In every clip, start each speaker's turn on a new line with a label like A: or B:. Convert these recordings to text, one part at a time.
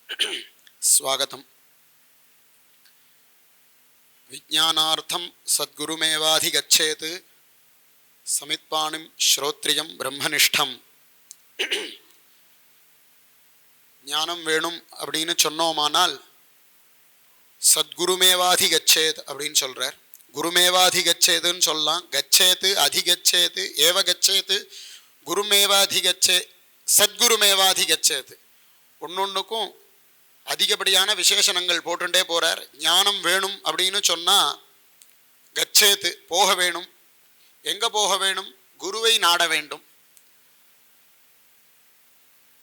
A: स्वागतम्। विज्ञानार्थं सद्गुरुमेवाधिगच्छेत् समित्पाणिं श्रोत्रियं ब्रह्मनिष्ठं. ஞானம் வேணும் அப்படின்னு சொன்னோமானால் சத்குருமேவாதிகச்சேத் அப்படின்னு சொல்றார். குருமேவாதிகச்சேதுன்னு சொல்லலாம். கச்சேத்து அதிகச்சேத்து ஏவ கச்சேத்து குருமேவாதிகச்சே சத்குருமேவாதிகச்சேத்து. ஒன்னொன்னுக்கும் அதிகப்படியான விசேஷணங்கள் போட்டுட்டே போறார். ஞானம் வேணும் அப்படின்னு சொன்னா கச்சேத்து போக வேணும். எங்க போக வேணும்? குருவை நாட வேண்டும்.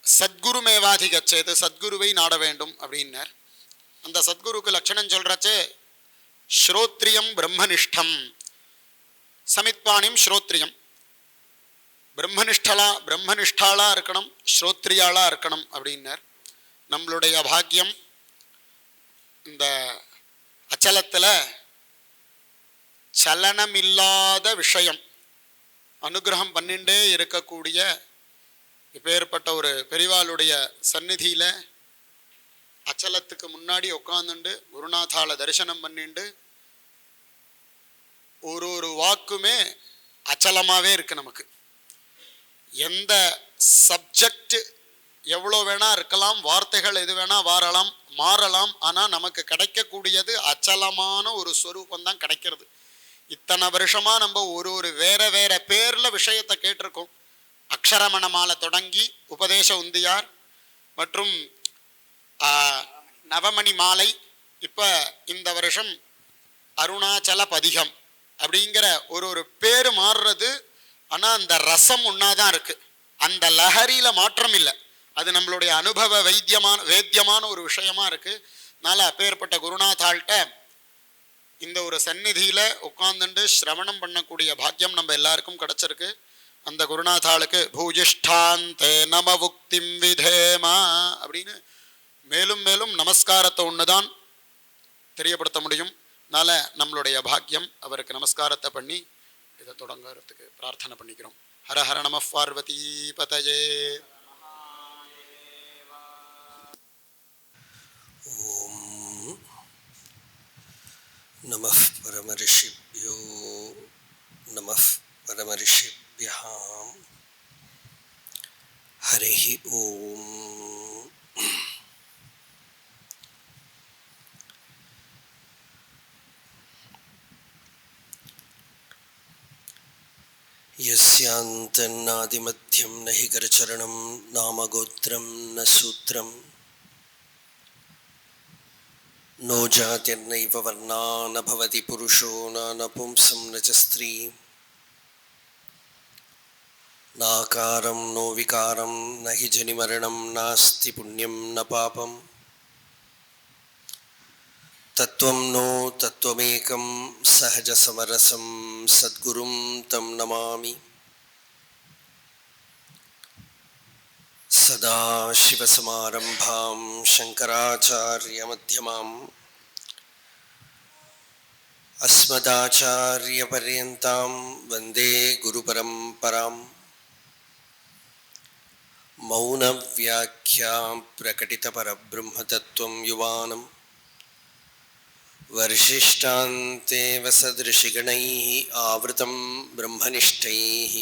A: சத்குருமேவாதிகச்சேது சத்குருவை நாட வேண்டும் அப்படின்னார். அந்த சத்குருக்கு லட்சணம் சொல்றச்சே ஸ்ரோத்ரியம் பிரம்மனிஷ்டம் சமித்பாணிம் ஸ்ரோத்ரியம். பிரம்மனிஷ்டாளா இருக்கணும், ஸ்ரோத்ரியாளா இருக்கணும் அப்படின்னார். நம்மளுடைய பாக்கியம் இந்த அச்சலத்தில் சலனமில்லாத விஷயம் அனுகிரகம் பண்ணிண்டே இருக்கக்கூடிய இப்பேற்பட்ட ஒரு பெரிவாளுடைய சந்நிதியில் அச்சலத்துக்கு முன்னாடி உட்காந்துண்டு குருநாதால தரிசனம் பண்ணிண்டு ஒரு வாக்குமே அச்சலமாகவே இருக்கு. நமக்கு எந்த சப்ஜெக்ட் எவ்வளோ வேணா இருக்கலாம், வார்த்தைகள் எது வேணா மாறலாம். ஆனால் நமக்கு கிடைக்கக்கூடியது அச்சலமான ஒரு ஸ்வரூபந்தான் கிடைக்கிறது. இத்தனை வருஷமாக நம்ம ஒரு வேற பேரில் விஷயத்தை கேட்டிருக்கோம். அக்ஷரமணமால தொடங்கி உபதேச உந்தியார் மற்றும் நவமணி மாலை, இப்போ இந்த வருஷம் அருணாச்சல பதிகம் அப்படிங்கிற ஒரு பேர் மாறுறது. ஆனால் அந்த ரசம் ஒன்றாதான் இருக்குது. அந்த லஹரியில் மாற்றம் இல்லை. அது நம்மளுடைய அனுபவ வேத்தியமான ஒரு விஷயமா இருக்கு. அதனால அப்பேற்பட்ட குருநாதாள்கிட்ட இந்த ஒரு சந்நிதியில உட்கார்ந்துட்டு சிரவணம் பண்ணக்கூடிய பாக்கியம் நம்ம எல்லாருக்கும் கிடைச்சிருக்கு. அந்த குருநாதாளுக்கு பூஜிஷ்டாந்தே நமவுக்திம் விதேமா அப்படின்னு மேலும் மேலும் நமஸ்காரத்தை ஒண்ணுதான் தெரியப்படுத்த முடியும். அதனால நம்மளுடைய பாக்கியம் அவருக்கு நமஸ்காரத்தை பண்ணி இதை தொடங்கிறதுக்கு பிரார்த்தனை பண்ணிக்கிறோம். ஹர ஹர நம பார்வதி பதயே.
B: ஓம் நமः பரமரிஷிப்யோ நமः பரமரிஷிப்யாம். ஹரிஹி ஓம். யஸ்யாந்தன்னாதிமத்யம் நஹி கரச்சரணம் நாமகோத்ரம் ந சூத்ரம் நோ ஜாதிர்நைவ வர்ணா ந பவதி புருஷோ ந பும்சம் ந ச ஸ்திரீ நாகாரம் நோ விகாரம் ந ஹி ஜனிமரணம் நாஸ்தி புண்ணியம் ந பாபம் தத்துவம் நோ தத்துவமேகம் சஹஜ சமரசம் சத்குரும் தம் நமாமி. சதாசிவசமாரம்பாம் சங்கராச்சார்யமத்யமாம் அஸ்மதாச்சார்யபர்யந்தாம் வந்தே குருபரம்பராம். மௌனவ்யாக்யாம் பிரகடிதபரப்ரம்மதத்துவம் யுவானம் வர்ஷிஷ்டாந்தேவ சத்ருஷிகணைः ஆவ்ருதம் பிரம்மனிஷ்டைः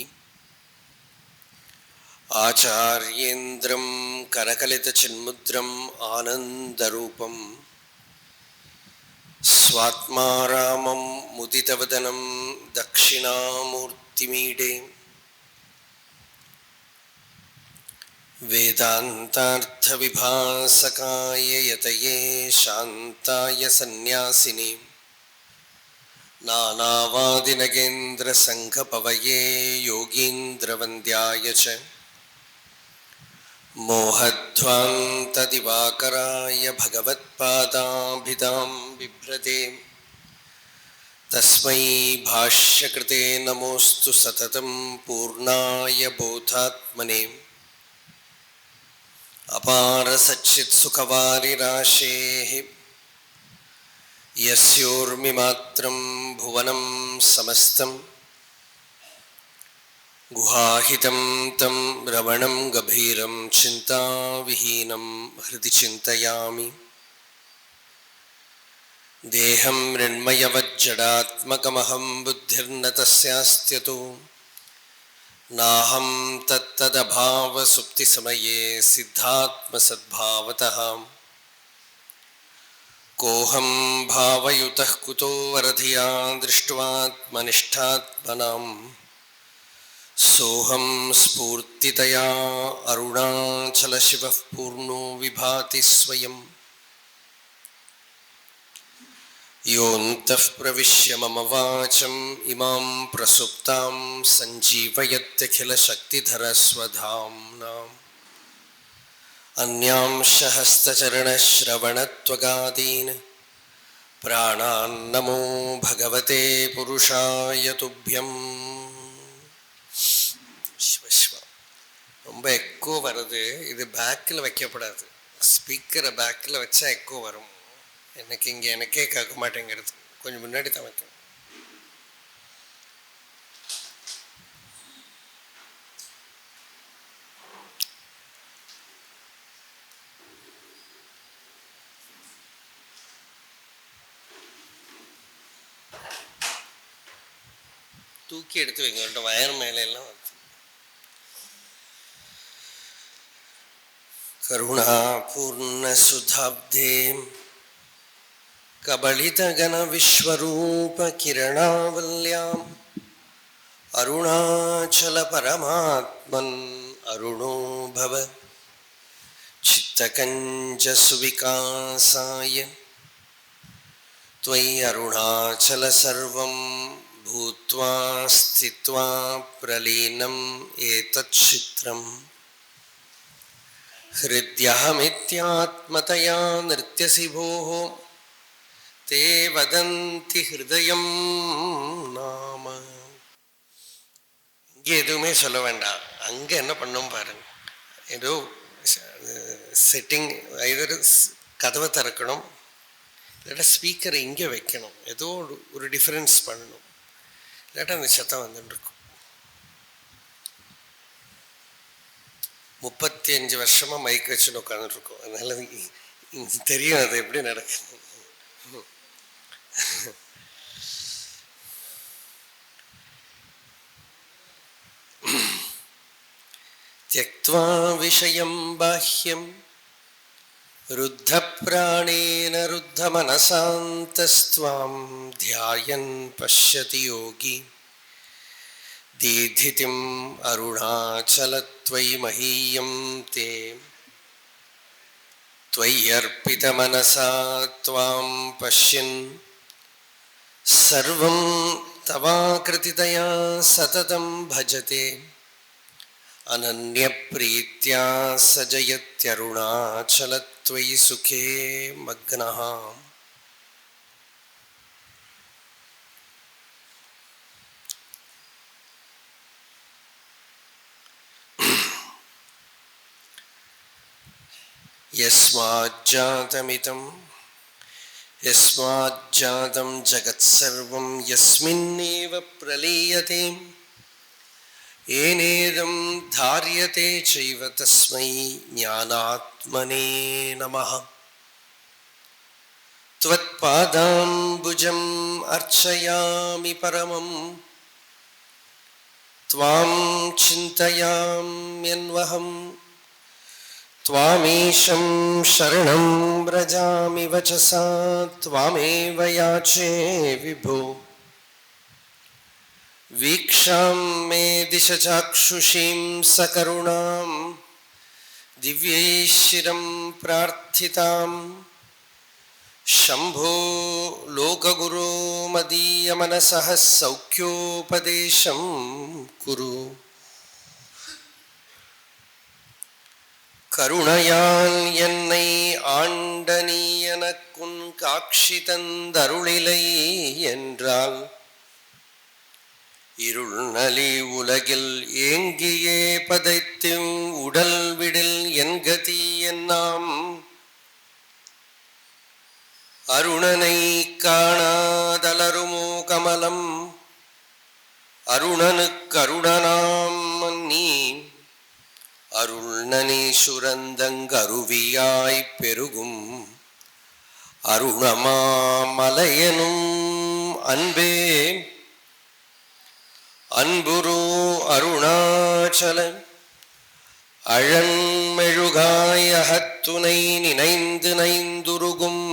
B: ஆச்சார்யேந்திரம் கரகலிதசின்முத்ரம் ஆனந்தரூபம் ஸ்வாத்மா ராமம் முதிதவதனம் தக்ஷிணாமூர்த்திமீடே. வேதாந்தார்த்தவிபாசகாய யதயே சாந்தாய சந்நியாசினே நானாவாதிநகேந்திரசங்கபவயே யோகீந்திரவந்தியாய ச மோஹத்வாந்ததிவாகராய பகவத்பாதாபிதாம் பிப்ரதே. தஸ்மை பாஷ்யகிருதே நமோஸ்து சததம் பூர்ணாய போதாத்மனே. அபார சச்சித் சுகவாரிராசேः யஸ்யோர்மிமாத்ரம் புவனம் சமஸ்தம் गुहाहितं तं रमणं गभीरं चिन्ताविहीनं हृदि चिन्तयामि देहं मृण्मयवज्जडात्मकमहं बुद्धिर्न तस्यास्त्यतो नाहं तत्तदभावसुप्तिसमये सिद्धात्मसद्भावतः कोऽहं भावयुतः कुतो वरधिया दृष्ट्वात्मनिष्ठात्मनाम् सोऽहं स्फूर्तितया अरुणाचलशिवः पूर्णो विभाति स्वयम् योऽन्तः प्रविश्य मम वाचम् इमां प्रसुप्तां सञ्जीवयत्यखिलशक्तिधरस्वधाम्नाम् अन्यांशहस्तचरणश्रवणत्वगादीन् प्राणान्नमो भगवते पुरुषाय तुभ्यम्. ரொம்ப எக்கோ வருது. இது பேக்கில் வைக்கப்படாது. ஸ்பீக்கரை பேக்கில் வச்சா எக்கோ வரும். எனக்கு இங்கே எனக்கே கேட்க மாட்டேங்கிறது. கொஞ்சம் முன்னாடி தான் வைக்கணும். தூக்கி எடுத்து வைங்க. வயர் மேலே எல்லாம் करुणापूर्णसुधाब्धे कबलितगणविश्वरूपकिरणावल्याम् अरुणाचलपरमात्मन् अरुणो भव चित्तकञ्जसुविकासाय त्वयि अरुणाचलसर्वं भूत्वा स्थित्वा प्रलीनम् एतच्चित्रम् हृद्यहमित्यात्मतया नृत्यसि भोः ते वदन्ति हृदयं नाम. இங்கே எதுவுமே சொல்ல வேண்டாம். அங்கே என்ன பண்ணோம் பாருங்க. ஏதோ செட்டிங், either கதவை திறக்கணும், இல்லாட்டா ஸ்பீக்கரை இங்கே வைக்கணும். ஏதோ ஒரு டிஃப்ரென்ஸ் பண்ணணும். இல்லாட்டா அந்த சத்தம் வந்துட்டுருக்கும். 35 வருஷமாக மைக் வச்சுன்னு உட்காந்துட்ருக்கோம். அதனால தெரியும் அது எப்படி நடக்குது. त्यक्त्वा विषयं बाह्यं रुद्धप्राणेन रुद्धमनसान्तस्त्वां ध्यायन् पश्यति योगी दीधितिम् अरुणाचलत्वयि महीयं ते त्वय्यर्पितमनसा त्वां पश्यन् सर्वं तवाकृतितया सततं भजते अनन्यप्रीत्या स जयत्यरुणाचलत्वयि सुखे मग्नः. यस्माज्जातं जगत्सर्वं यस्मिन्नेव प्रलीयते येनेदं धार्यते चैव तस्मै ज्ञानात्मने नमः. त्वत्पादाम्बुजम् अर्चयामि परमं त्वां चिन्तयाम्यन्वहम् त्वामीशं शरणं व्रजामि वचसा त्वामेव याचे विभो. वीक्षां मे दिश चाक्षुषीं सकरुणां दिव्यैश्चिरं प्रार्थितां शम्भो लोकगुरो मदीयमनसः सौख्योपदेशं कुरु. கருணையால் என்னை ஆண்டனியனக்குன் காட்சி தந்தருளிலை என்றால் இருள்நலி உலகில் ஏங்கியே பதைத்து உடல் விடில் என் கதி என்னாம். அருணனை காணாதலருமோ கமலம் அருணனுக்கு அருணனாம் நீ அருள்நனி சுரந்தங்கருவியாய்ப் பெருகும் அருணமாமலையனும் அன்பே அன்புரு அருணாச்சல அழன்மெழுகாய் அகத்துணை நினைந்து நைந்துருகும்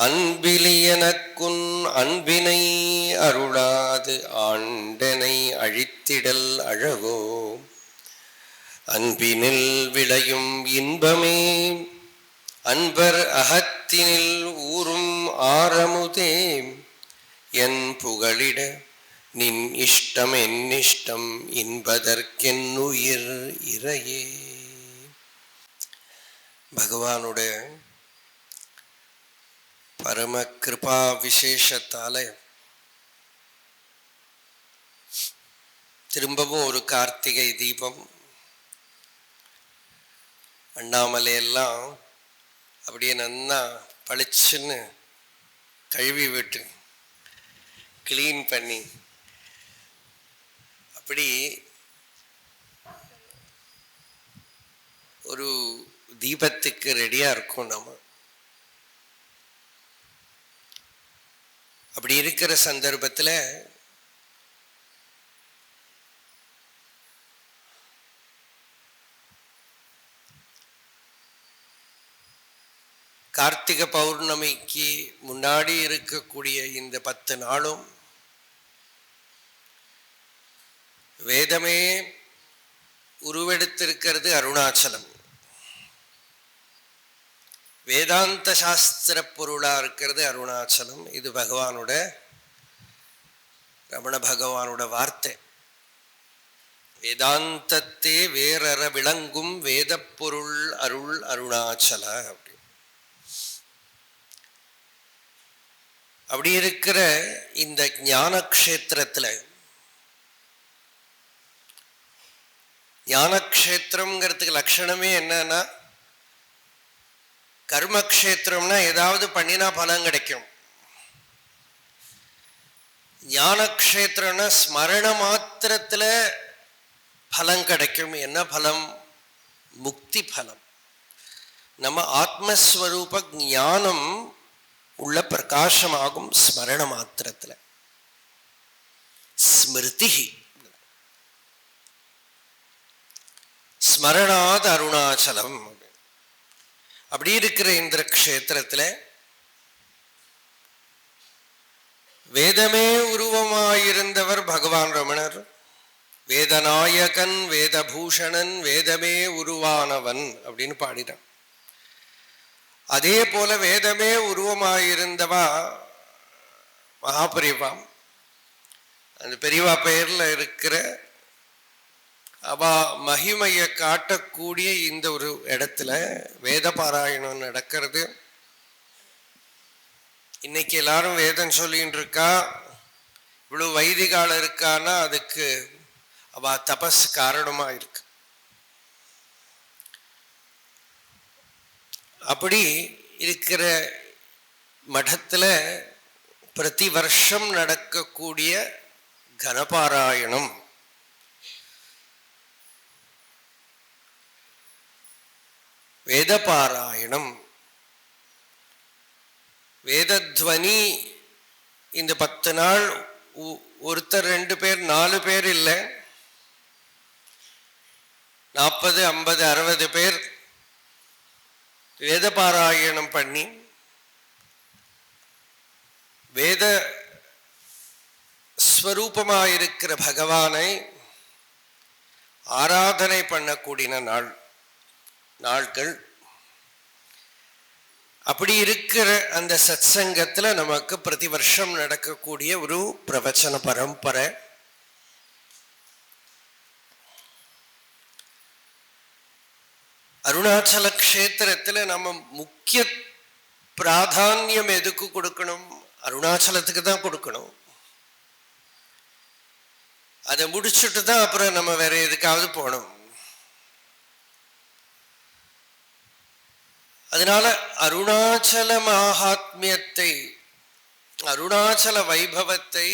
B: அன்பிலியனக்குன் அன்பினை அருளாது ஆண்டனை அழித்திடல் அழகோ அன்பினில் விளையும் இன்பமே அன்பர் அகத்தினில் ஊறும் ஆரமுதே என் புகழிட நின் இஷ்டம் என்னிஷ்டம் இன்பதற்கென்னுயிர் இறையே. பகவானுடைய பரம கிருபா விசேஷத்தால திரும்பவும் ஒரு கார்த்திகை தீபம். அண்ணாமலையெல்லாம் அப்படியே நன்னா பளிச்சுன்னு கழுவி விட்டு கிளீன் பண்ணி அப்படி ஒரு தீபத்துக்கு ரெடியாக இருக்கும். நம்ம அப்படி இருக்கிற சந்தர்ப்பத்தில் கார்த்திகை பௌர்ணமிக்கு முன்னாடி இருக்கக்கூடிய இந்த 10 நாளும் வேதமே உருவெடுத்திருக்கிறது அருணாச்சலம். வேதாந்த சாஸ்திர பொருளாக இருக்கிறது அருணாச்சலம். இது பகவானோட ரமண பகவானோட வார்த்தை. வேதாந்தத்தே வேறற விளங்கும் வேத பொருள் அருள் அருணாச்சல. அப்படி இருக்கிற இந்த ஞான கஷேத்திரத்துல, ஞான கஷேத்திரம்ங்கிறதுக்கு லட்சணமே என்னன்னா, கர்மக்ஷேத்திரம்னா ஏதாவது பண்ணினா பலம் கிடைக்கும். ஞான கஷேத்திரம்னா ஸ்மரண மாத்திரத்துல பலம் கிடைக்கும். என்ன பலம்? முக்தி பலம். நம்ம ஆத்மஸ்வரூப ஞானம் உள்ள பிரகாசமாகும் ஸ்மரண மாத்திரத்துல. ஸ்மிருதி ஸ்மரணாத் அருணாச்சலம். அப்படி இருக்கிற இந்த கஷேத்திரத்துல வேதமே உருவமாயிருந்தவர் பகவான் ரமணர். வேதநாயகன் வேதபூஷணன் வேதமே உருவானவன் அப்படின்னு பாடினான். அதே போல வேதமே உருவமாயிருந்தவா மகாபெரிவா. அந்த பெரியவா பெயர்ல இருக்கிற அவ மகிமையை காட்டக்கூடிய இந்த ஒரு இடத்துல வேத பாராயணம் நடக்கிறது. இன்னைக்கு எல்லாரும் வேதம் சொல்லின்னு இருக்கா. இவ்வளவு வைதிகால இருக்கான்னா அதுக்கு அவ தபஸ் காரணமா இருக்கு. அப்படி இருக்கிற மடத்துல பிரதி வருஷம் நடக்கக்கூடிய கனபாராயணம் வேதபாராயணம் வேதத்வனி. இந்த 10 நாள் ஒருத்தர் 2 பேர் 4 பேர் இல்லை, 40 50 60 பேர் வேதபாராயணம் பண்ணி வேத ஸ்வரூபமாயிருக்கிற பகவானை ஆராதனை பண்ணக்கூடிய நாட்கள். அப்படி இருக்கிற அந்த சத்சங்கத்துல நமக்கு பிரதி வருஷம் நடக்கக்கூடிய ஒரு பிரவச்சன பரம்பரை. அருணாச்சல கஷேத்திரத்துல நம்ம முக்கிய பிராதானியம் எதுக்கு கொடுக்கணும்? அருணாச்சலத்துக்கு தான் கொடுக்கணும். அதை முடிச்சுட்டு தான் அப்புறம் நம்ம வேற எதுக்காவது போகணும். அதனால அருணாச்சல மகாத்மியத்தை, அருணாச்சல வைபவத்தை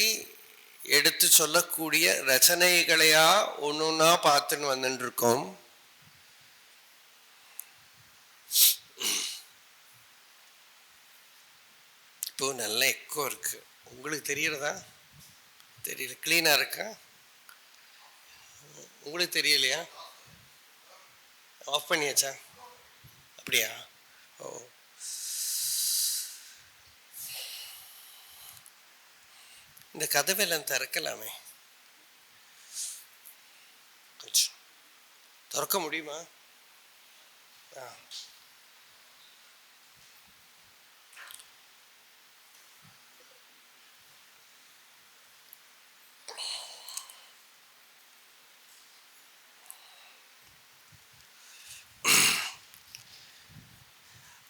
B: எடுத்து சொல்லக்கூடிய ரச்சனைகளையா ஒன்னொன்னா பார்த்துன்னு வந்துட்டு இருக்கோம். இப்போ நல்ல எக்கோ இருக்கு, உங்களுக்கு தெரியறதா? தெரியல. கிளீனா இருக்கா? உங்களுக்கு தெரியலையா? ஆஃப் பண்ணியாச்சா? அப்படியா? ஓ, இந்த கதவெல்லாம் திறக்கலாமே, கொஞ்சம் திறக்க முடியுமா?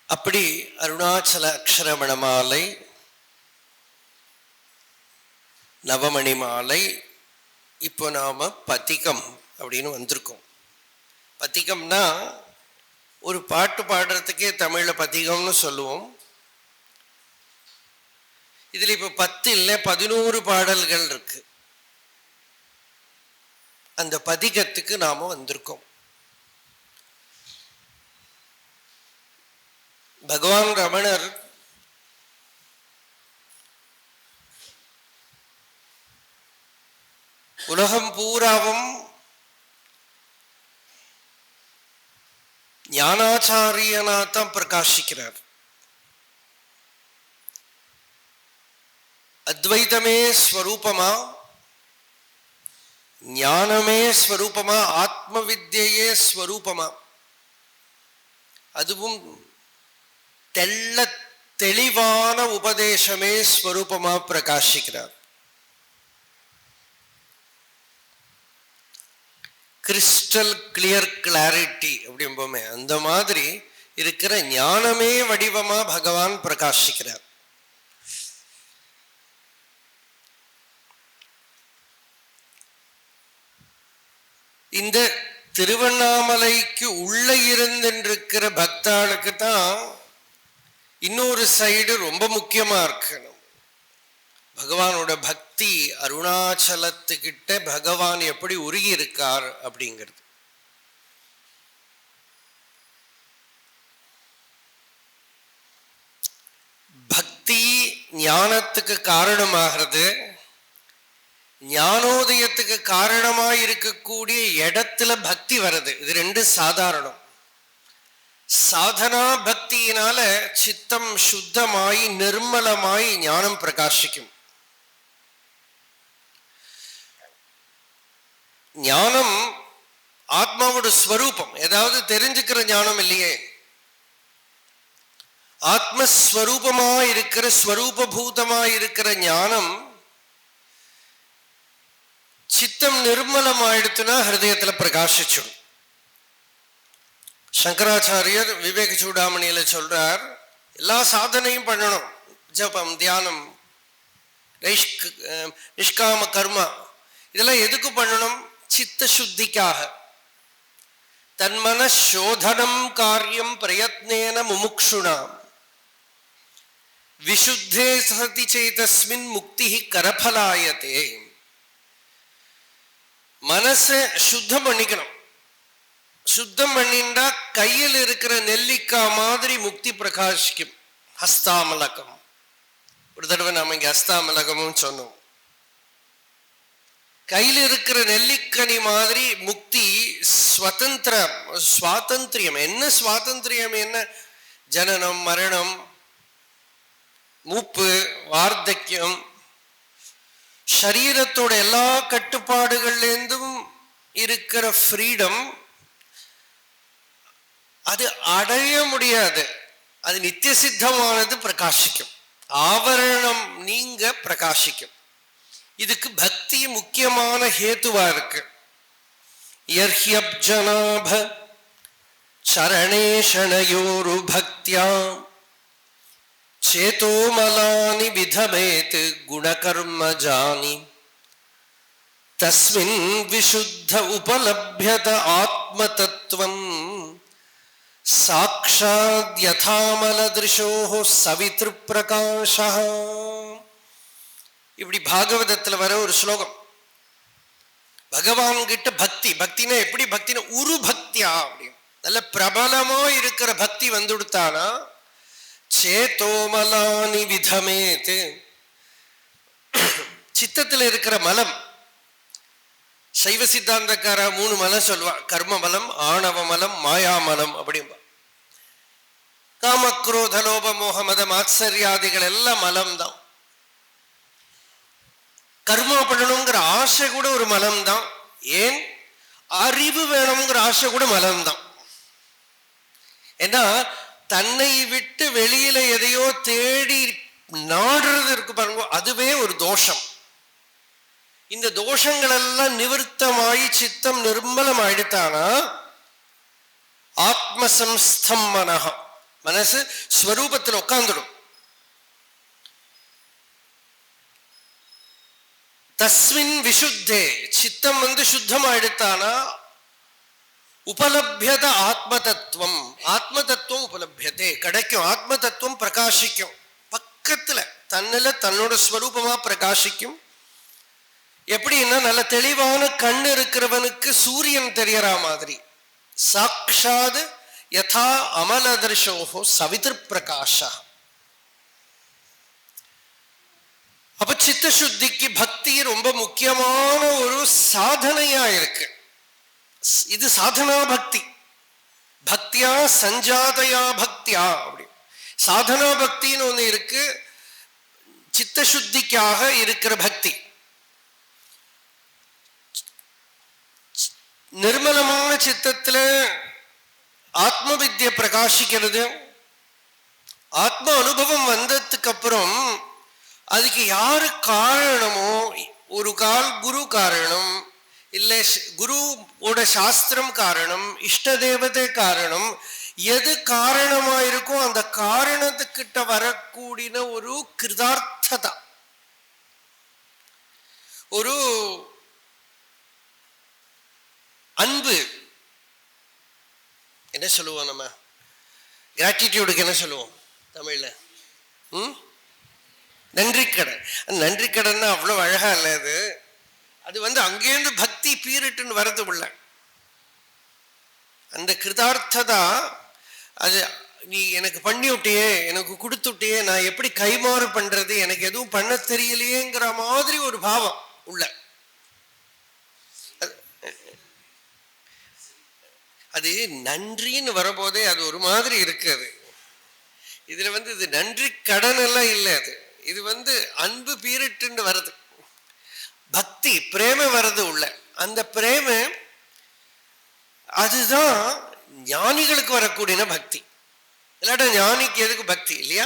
B: அப்படி அருணாச்சல அக்ஷரமண மாலை, நவமணி மாலை, இப்போ நாம பதிகம் அப்படின்னு வந்திருக்கோம். பதிகம்னா ஒரு பாட்டு பாடுறதுக்கே தமிழ்ல பதிகம்னு சொல்லுவோம். இதுல இப்ப 10 இல்லை 11 பாடல்கள் இருக்கு. அந்த பதிகத்துக்கு நாம வந்திருக்கோம். பகவான் ரமணர் உலகம் பூராவும் ஞானாச்சாரியனாத்தான் பிரகாசிக்கிறார். அத்வைதமே ஸ்வரூபமா, ஞானமே ஸ்வரூபமா, ஆத்ம வித்யையே ஸ்வரூபமா, அதுவும் தெள்ள தெளிவான உபதேசமே ஸ்வரூபமா பிரகாசிக்கிறார். கிறிஸ்டல் கிளியர் கிளாரிட்டி அப்படிம்போமே, அந்த மாதிரி இருக்கிற ஞானமே வடிவமா பகவான் பிரகாசிக்கிறார். இந்த திருவண்ணாமலைக்கு உள்ள இருந்திருக்கிற பக்தாளுக்கு தான் இன்னொரு சைடு ரொம்ப முக்கியமா இருக்கணும். பகவானோட பக்தி, அருணாச்சலத்துக்கிட்ட பகவான் எப்படி உருகி இருக்கார் அப்படிங்கிறது. பக்தி ஞானத்துக்கு காரணமாகிறது. ஞானோதயத்துக்கு காரணமாக இருக்கக்கூடிய இடத்துல பக்தி வருது. இது ரெண்டு சாதாரணம். சாதனா பக்தியினால சித்தம் சுத்தமாய் நிர்மலமாய் ஞானம் பிரகாசிக்கும். ஞானம் ஆத்மாவோட ஸ்வரூபம். ஏதாவது தெரிஞ்சுக்கிற ஞானம் இல்லையே. ஆத்மஸ்வரூபமா இருக்கிற ஸ்வரூபூதமா இருக்கிற ஞானம் சித்தம் நிர்மலமாயிடுத்துனா ஹிருதயத்துல பிரகாசிச்சிடும். சங்கராச்சாரியர் விவேக சூடாமணியில சொல்றார், எல்லா சாதனையும் பண்ணணும். ஜபம், தியானம், நிஷ்காம கர்மா, இதெல்லாம் எதுக்கு பண்ணணும்? சித்த சுத்திக்காக. தன்மன சோதனம் காரியம் பிரயத்னேன முமுக்ஷுணாம் விசுத்தே சதி சேதஸ்மின் முக்தி கரபலாயதே. மனசை சுத்தம் பண்ணிக்கணும். சுத்தம் பண்ணிண்டா கையில் இருக்கிற நெல்லிக்காய் மாதிரி முக்தி பிரகாசிக்கும். ஹஸ்தாமலகம், ஒரு தடவை நாம இங்க ஹஸ்தாமலகமும் சொன்னோம். கையில் இருக்கிற நெல்லிக்கனி மாதிரி முக்தி. சுவாதந்திரியம் என்ன? சுவாதந்திரியம் என்ன? ஜனனம், மரணம், மூப்பு, வார்த்தக்கியம், சரீரத்தோட எல்லா கட்டுப்பாடுகள்லேருந்தும் இருக்கிற ஃப்ரீடம், அது அடைய முடியாது. அது நித்திய சித்தமானது பிரகாசிக்கும். ஆவரணம் நீங்க பிரகாசிக்கும். இதுக்கு பக்தி முக்கியமான ஹேத்துவா இருக்கு. யர்ஹ்யப்ஜனாப சரணேஷணயோரு பக்தியா சேதோமலானி விதமேத் குணகர்மஜானி தஸ்மின் விசுத்த உபலப்யத ஆத்மதத்வம் சாக்ஷாத் யதாமலதிருஷோஹ சவித்ரு பிரகாஷः. இப்படி பாகவதத்துல வர ஒரு ஸ்லோகம், பகவான் கிட்ட பக்தி, பக்தினா எப்படி பக்தினா உரு பக்தியா அப்படின்னு நல்ல பிரபலமா இருக்கிற பக்தி வந்துடுத்தானா சேதோமலானி விதமேத்து, சித்தத்துல இருக்கிற மலம், சைவ சித்தாந்தக்கார 3 மலம் சொல்வா, கர்ம மலம், ஆணவ மலம், மாயா மலம் அப்படின்பா. காமக்ரோத லோப மோக மத மாத்சரியாதிகள் எல்லாம் மலம் தான். கர்மா பண்ணணுங்கிற ஆசை கூட ஒரு மலம் தான். ஏன் அறிவு வேணுங்கிற ஆசை கூட மலம் தான். ஏன்னா தன்னை விட்டு வெளியில எதையோ தேடி நாடுறது இருக்கு பாருங்க, அதுவே ஒரு தோஷம். இந்த தோஷங்கள் எல்லாம் நிவர்த்தமாயி சித்தம் நிர்மலம் ஆயிடுத்தானா ஆத்மசம்ஸ்தம் மனஹ, மனசு ஸ்வரூபத்தில் உட்கார்ந்துடும். தஸ்மின் விசுத்தே, சித்தம் சுத்தமாயிடுத்தானா உபலப்யத ஆத்ம தத்துவம், ஆத்ம தத்துவம் உபலப்யதே கிடைக்கும், ஆத்ம தத்துவம் பிரகாசிக்கும். பக்கத்துல தன்னில தன்னோட ஸ்வரூபமா பிரகாசிக்கும். எப்படின்னா நல்ல தெளிவான கண் இருக்கிறவனுக்கு சூரியன் தெரியற மாதிரி, சாக்ஷாத் யதா அமலதர்ஷோஹோ சவிதிர் பிரகாஷா. அப்ப சித்த சுத்திக்கு பக்தி ரொம்ப முக்கியமான ஒரு சாதனையா இருக்கு. இது சாதனா பக்தி, பக்தியா சஞ்சாதையா பக்தியா அப்படி சாதனா பக்தின்னு ஒண்ணு இருக்கு, சித்த சுத்திக்காக இருக்கிற பக்தி. நிர்மலமான சித்தத்துல ஆத்ம வித்யை பிரகாசிக்கிறது. ஆத்ம அனுபவம் வந்ததுக்கு அப்புறம் அதுக்கு யாரு காரணமோ, ஒரு கால் குரு காரணம், இல்லை குருவோட சாஸ்திரம் காரணம், இஷ்ட தேவதை காரணம், எது காரணமா இருக்கோ அந்த காரணத்துக்கிட்ட வரக்கூடிய ஒரு கிருதார்த்ததா, ஒரு அன்பு, என்ன சொல்லுவோம் நம்ம கிராட்டிடியூடுக்கு என்ன சொல்லுவோம் தமிழ்ல? நன்றி கடன். நன்றி கடன் அவ்வளவு அழகா இல்லை அது. அது அங்கேருந்து பக்தி பீரிட்டுன்னு வரது உள்ள அந்த கிருதார்த்ததா. அது நீ எனக்கு பண்ணி விட்டியே, எனக்கு கொடுத்துட்டியே, நான் எப்படி கைமாறு பண்றது, எனக்கு எதுவும் பண்ண தெரியலையேங்கிற மாதிரி ஒரு பாவம் உள்ள. அது நன்றின்னு வரும்போதே அது ஒரு மாதிரி இருக்கு. அது இதுல இது நன்றி கடன் எல்லாம் இல்லை. இது அன்பு பீரிட்டுன்னு வருது, பக்தி பிரேம வருது உள்ள. அந்த பிரேம அதுதான் ஞானிகளுக்கு வரக்கூடிய பக்தி. இல்லாட்டா ஞானிக்கு எதுக்கு பக்தி இல்லையா?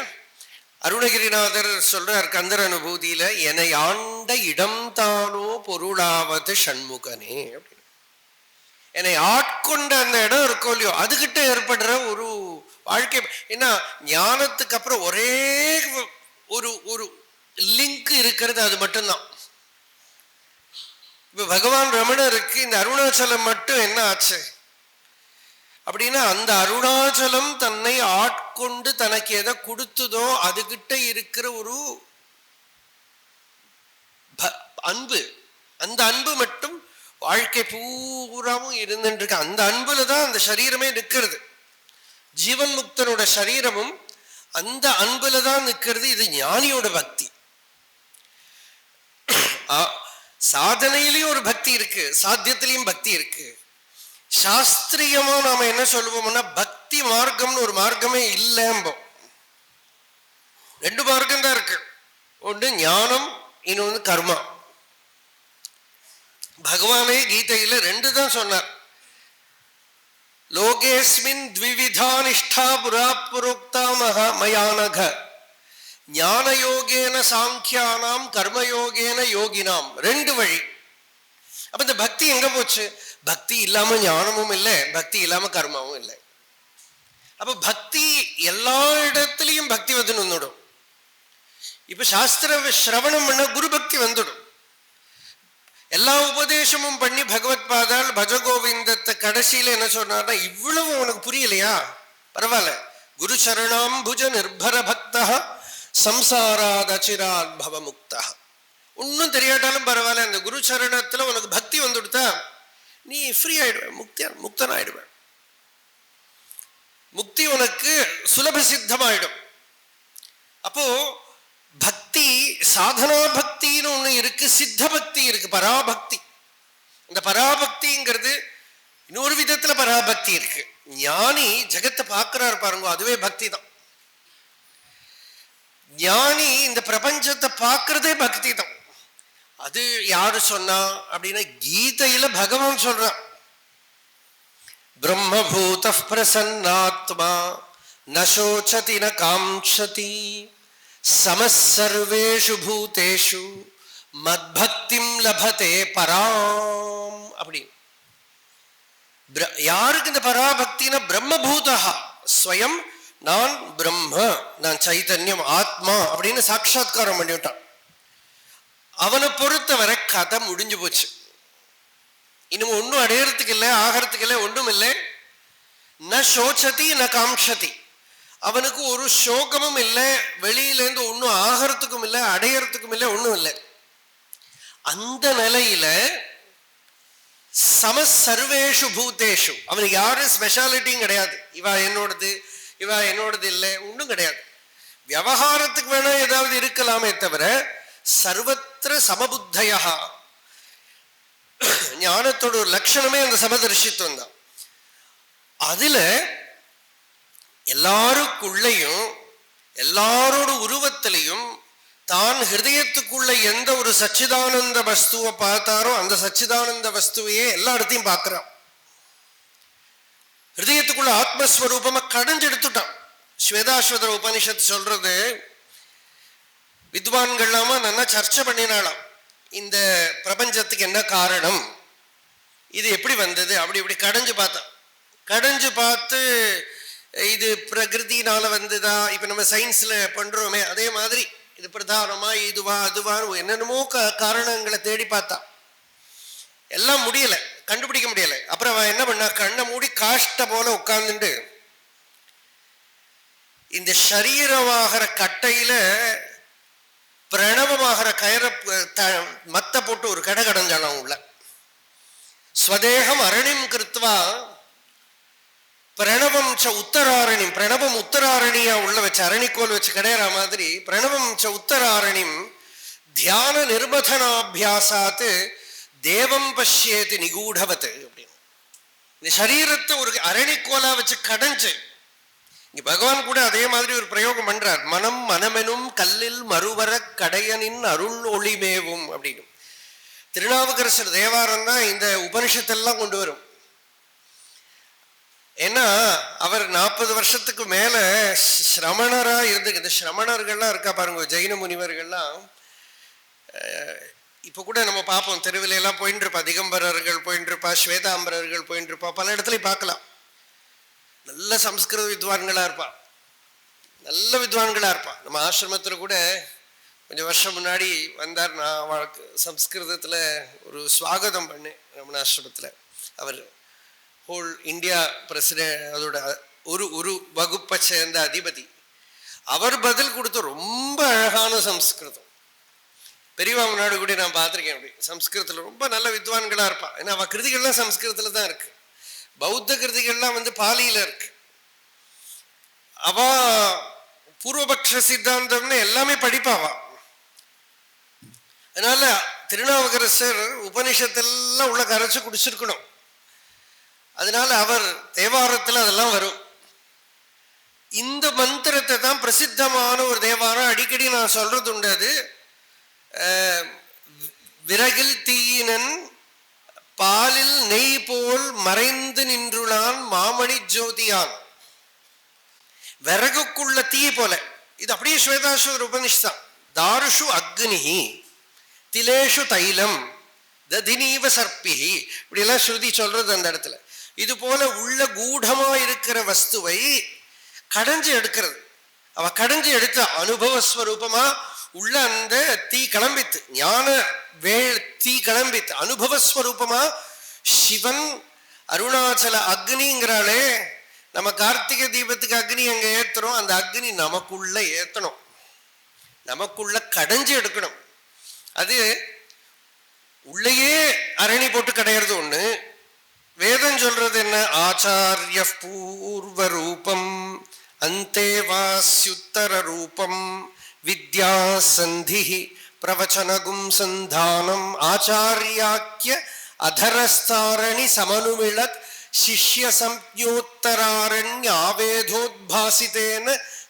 B: அருணகிரிநாதர் சொல்றார் கந்தர் அனுபூதியில, என்னை ஆண்ட இடம் தானோ பொருளாவது சண்முகனே அப்படின்னு. என்னை ஆட்கொண்ட அந்த இடம் இருக்கோ இல்லையோ அதுகிட்ட ஏற்படுற ஒரு வாழ்க்கை. ஏன்னா ஞானத்துக்கு அப்புறம் ஒரே ஒரு ஒரு லிங்க் இருக்கிறது, அது மட்டும்தான். இப்ப பகவான் ரமணருக்கு இந்த அருணாச்சலம் மட்டும் என்ன ஆச்சு அப்படின்னா, அந்த அருணாச்சலம் தன்னை ஆட்கொண்டு தனக்கு எதை கொடுத்ததோ அதுகிட்ட இருக்கிற ஒரு அன்பு, அந்த அன்பு மட்டும் வாழ்க்கை பூராவும் இருந்துருக்கு. அந்த அன்புல தான் அந்த சரீரமே நிற்கிறது. ஜீவன் முக்தனோட சரீரமும் அந்த அன்புல தான் நிற்கிறது. இது ஞானியோட பக்தி. சாதனையிலையும் ஒரு பக்தி இருக்கு, சாத்தியத்திலையும் பக்தி இருக்கு. சாஸ்திரியமா நாம என்ன சொல்லுவோம்னா, பக்தி மார்க்கம்னு ஒரு மார்க்கமே இல்லைம்போம். 2 மார்க்கம் தான் இருக்கு, ஒன்று ஞானம், இன்னொன்று கர்மா. பகவானே கீதையில 2 தான் சொன்னார். லோகேஸ்மின் த்விவிதா நிஷ்டா புரா புரோக்தா மயானக ஞான யோகேன சாங்கியானாம் கர்மயோகேன யோகினாம். 2 வழி. அப்ப இந்த பக்தி எங்க போச்சு? பக்தி இல்லாம ஞானமும் இல்லை, பக்தி இல்லாம கர்மாவும் இல்லை. அப்ப பக்தி எல்லா இடத்துலையும் பக்தி வந்துடும். இப்ப சாஸ்திர சிரவணம் பண்ண குரு பக்தி வந்துடும். எல்லா உபதேசமும் பண்ணி பகவத் பாதால் பஜகோவிந்தத்தை கடைசியில என்ன சொன்னார்னா, இவ்வளவு உனக்கு புரியலையா, பரவாயில்ல, குரு சரணாம்புஜ நிர்பர பக்தா சம்சாராத் அச்சிராத் பவ முக்தா. ஒன்றும் தெரியாட்டாலும் பரவாயில்ல, அந்த குரு சரணத்துல உனக்கு பக்தி வந்துடுத்தா நீ ஃப்ரீ ஆயிடுவேன், முக்தன் ஆயிடுவேன். முக்தி உனக்கு சுலப சித்தமாயிடும். அப்போ பக்தி, சாதனா பக்தின்னு ஒண்ணு இருக்கு, சித்த பக்தி இருக்கு, பராபக்தி. இந்த பராபக்திங்கிறது இன்னொரு விதத்துல பராபக்தி இருக்கு. ஞானி ஜெகத்தை பார்க்கிறார் பாருங்க, அதுவே பக்தி தான். ஞானி இந்த பிரபஞ்சத்தை பார்க்கறதே பக்தி தான். அது யாரு சொன்னா அப்படின்னா கீதையில பகவான் சொல்றான், பிரம்மபூத பிரசன்னாத்மா நசோச்சதி ந காம்சதி சமசர்வேஷு பூதேஷு மத்பக்திம் லபதே பராம். அப்படி யாருக்கு இந்த பராபக்தினா பிரம்மபூதா, ஸ்வயம் நான் பிரம்ம, நான் சைதன்யம், ஆத்மா அப்படின்னு சாட்சாத்காரம் பண்ணிவிட்டான். அவனை பொறுத்தவரை கதை முடிஞ்சு போச்சு. இன்னும் ஒன்றும் அடையறதுக்கு இல்லை, ஆகிறதுக்கு இல்லை, ஒன்றும் இல்லை. ந சோச்சதி ந காம்சதி, அவனுக்கு ஒரு சோகமும் இல்லை, வெளியிலேருந்து ஒன்றும் ஆகிறதுக்கும் இல்லை, அடையறதுக்கும் இல்லை, ஒன்றும் இல்லை. அந்த நிலையில சம சர்வேஷு பூதேஷு, அவனுக்கு யாரும் ஸ்பெஷாலிட்டியும் கிடையாது, இவா என்னோடது இவா என்னோடது இல்லை, ஒன்றும் கிடையாது. விவகாரத்துக்கு வேணா ஏதாவது இருக்கலாமே தவிர சர்வத்திர சமபுத்தயா. ஞானத்தோட ஒரு லட்சணமே அந்த சமதர்ஷித்துவம் தான். அதுல எல்லாருக்குள்ளையும் எல்லாரோட உருவத்திலையும் தான் ஹிருதயத்துக்குள்ள எந்த ஒரு சச்சிதானந்த வஸ்துவை பார்த்தாரோ அந்த சச்சிதானந்த வஸ்துவையே எல்லா இடத்தையும் பார்க்கிறான். ஹிருதயத்துக்குள்ள ஆத்மஸ்வரூபமா கடைஞ்செடுத்துட்டான். ஸ்வேதாஸ்வதர உபனிஷத்து சொல்றது, வித்வான்கள்லாமா நல்லா சர்ச்சை பண்ணினாலாம், இந்த பிரபஞ்சத்துக்கு என்ன காரணம், இது எப்படி வந்தது, அப்படி இப்படி கடைஞ்சு பார்த்தான். கடைஞ்சு பார்த்து இது பிரகிருதினால வந்ததா, இப்ப நம்ம சயின்ஸ்ல பண்றோமே அதே மாதிரி இது பிரதானமா இதுவா அதுவா என்னென்னமோ காரணங்களை தேடி பார்த்தா, எல்லாம் முடியல, கண்டுபிடிக்க முடியல. அப்புறம் அவன் என்ன பண்ணா, கண்ணை மூடி காஷ்ட போல உட்கார்ந்துட்டு இந்த சரீரமாகிற கட்டையில பிரணவமாகிற கயிற மத்த போட்டு ஒரு கடை கடைஞ்சாலும் உள்ள ஸ்வதேகம் அரணிம் கிருத்வா பிரணவம் ச உத்தராரணிம், பிரணவம் உத்தராரணியா உள்ள வச்சு அரணிக்கோல் வச்சு கிடையிற மாதிரி பிரணவம் ச உத்தராரணிம் தியான நிர்பதனாபியாசாத்து தேவம் பஷ்யேதி நிகூடவத்து அப்படின்னு இந்த சரீரத்தை ஒரு அரணிக்கோலா வச்சு கடைஞ்சு. இங்க பகவான் கூட அதே மாதிரி ஒரு பிரயோகம் பண்றார், மனம் மனமெனும் கல்லில் மறுவர கடையனின் அருள் ஒளிமேவும் அப்படின்னு. திருநாவுக்கரசர் தேவாரம் தான் இந்த உபனிஷத்தெல்லாம் கொண்டு வரும். ஏன்னா அவர் 40 வருஷத்துக்கு மேல சிரமணரா இருந்து, இந்த சிரமணர்கள்லாம் இருக்கா பாருங்க, ஜெயின முனிவர்கள்லாம் இப்ப கூட நம்ம பார்ப்போம், தெருவில எல்லாம் போயிட்டு இருப்பா, திகம்பரர்கள் போயிட்டு இருப்பா, ஸ்வேதாம்பரர்கள் போயிட்டு இருப்பா, பல இடத்துலயும் பார்க்கலாம். நல்ல சம்ஸ்கிருத வித்வான்களா இருப்பா, நல்ல வித்வான்களா இருப்பா. நம்ம ஆசிரமத்துல கூட கொஞ்சம் வருஷம் முன்னாடி வந்தார், நான் அவளுக்கு சம்ஸ்கிருதத்துல ஒரு ஸ்வாகதம் பண்ணேன் ரமண ஆசிரமத்துல. அவர் ஹோல் இந்தியா பிரசிடென்ட், அதோட ஒரு வகுப்பை சேர்ந்த அதிபதி. அவர் பதில் கொடுத்த ரொம்ப அழகான சம்ஸ்கிருதம். பெரியவா முன்னாடி கூட நான் பார்த்துருக்கேன், அப்படி சம்ஸ்கிருதத்துல ரொம்ப நல்ல வித்வான்களா இருப்பா. ஏன்னா அவ கிருதிகள்லாம் சம்ஸ்கிருதத்துல தான் இருக்கு, பௌத்த கிருதிகள்லாம் பாலியில இருக்கு. அவ பூர்வபக்ஷ சித்தாந்தம்னு எல்லாமே படிப்பாவா. அதனால திருநாவுக்கரசர் உபனிஷத்தெல்லாம் உள்ள கரைச்சு குடிச்சிருக்கணும். அதனால அவர் தேவாரத்துல அதெல்லாம் வரும். இந்த மந்திரத்தை தான் பிரசித்தமான ஒரு தேவாரம், அடிக்கடி நான் சொல்றது உண்டு. அது விறகில் தீயினன் பாலில் நெய் போல் மறைந்து நின்றுளான் மாமணி ஜோதியான். விறகுக்குள்ள தீ போல, இது அப்படியே ஸ்வேதாஸ்வதர உபனிஷத்தான். தாருஷு அக்னிஹி திலேஷு தைலம் ததினீவ சர்ப்பிஹி, இப்படி எல்லாம் ஸ்ருதி சொல்றது அந்த இடத்துல. இது போல உள்ள கூடமா இருக்கிற வஸ்துவை கடைஞ்சு எடுக்கிறது. அவ கடைஞ்சு எடுத்த அனுபவஸ்வரூபமா உள்ள அந்த தீ கிளம்பித்து, ஞான தீ கிளம்பித்து அனுபவஸ்வரூபமா சிவன் அருணாச்சல அக்னிங்கிறாளே. நம்ம கார்த்திகை தீபத்துக்கு அக்னி அங்க ஏத்துறோம், அந்த அக்னி நமக்குள்ள ஏத்தணும், நமக்குள்ள கடைஞ்சு எடுக்கணும். அது உள்ளேயே அரணி போட்டு கிடையாது ஒண்ணு. வேதம் சொல்றது என்ன? ஆச்சாரிய பூர்வ ரூபம் அந்தே வாஸ்யுத்தர ரூபம் வித்யா சந்தி பிரவச்சனகும் சந்தானம் ஆச்சாரியாக்கிய அதரஸ்தாரணி சமனுமிளத் சிஷ்ய சம்யோத்தராரண்ய ஆவேதோத்பாசிதேன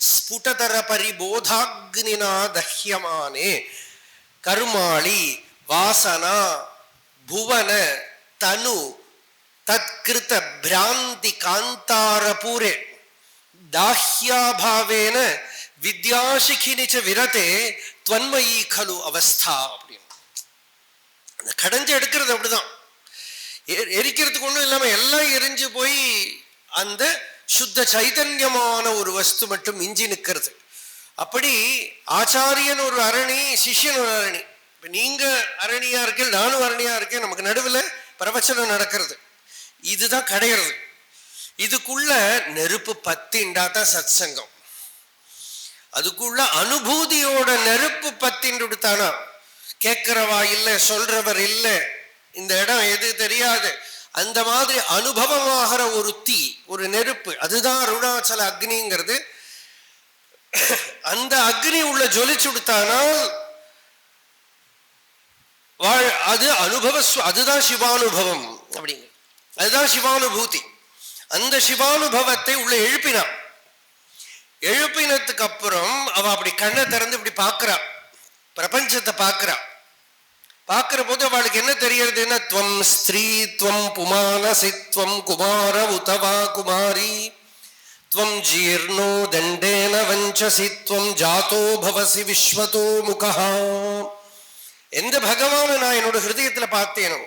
B: ஸ்புடதர பரிபோதாக்னினா தஹ்யமானே கர்மாளி வாசனா புவன தனு தத்கிருத பிராந்தி காந்தாரபூரே தாஹ்யாபாவேன வித்யாசிகினிச்ச விரதே துவன்மயி கலு அவஸ்தா அப்படின்னு. அந்த கடைஞ்சு எடுக்கிறது அப்படிதான். எரிக்கிறதுக்கு ஒன்றும் இல்லாம எல்லாம் எரிஞ்சு போய் அந்த சுத்த சைதன்யமான ஒரு வஸ்து மட்டும் மிஞ்சி நிற்கிறது. அப்படி ஆச்சாரியன் ஒரு அரணி, சிஷ்யன் ஒரு அரணி. இப்ப நீங்க அரணியா இருக்கேன், நானும் அரணியா இருக்கேன், நமக்கு நடுவில் பிரவச்சனம் நடக்கிறது. இதுதான் கிடையாது. இதுக்குள்ள நெருப்பு பத்தின்றா தான் சத் சங்கம். அதுக்குள்ள அனுபூதியோட நெருப்பு பத்தின்றுத்தானா, கேட்கிறவா இல்லை, சொல்றவர் இல்லை, இந்த இடம் எது தெரியாது, அந்த மாதிரி அனுபவமாகிற ஒரு தீ, ஒரு நெருப்பு, அதுதான் அருணாச்சல அக்னிங்கிறது. அந்த அக்னி உள்ள ஜொலிச்சுடுத்தானால் அது அனுபவ, அதுதான் சிவானுபவம் அப்படிங்க, அதுதான் சிவானுபூதி. அந்த சிவானுபவத்தை உள்ள எழுப்பினான். எழுப்பினதுக்கு அப்புறம் அவ அப்படி கண்ணை திறந்து இப்படி பார்க்கிறா, பிரபஞ்சத்தை பார்க்கிறா. பார்க்கிற போது அவளுக்கு என்ன தெரியறதுன்னா, துவம் ஸ்திரீ துவம் புமானசி துவம் குமார உதவா குமாரி துவம் ஜீர்ணோ தண்டேன வஞ்சசி துவம் ஜாதோ பவசி விஸ்வதோ முகா. எந்த பகவானை நான் என்னோட ஹிருதயத்துல பார்த்தேனோ,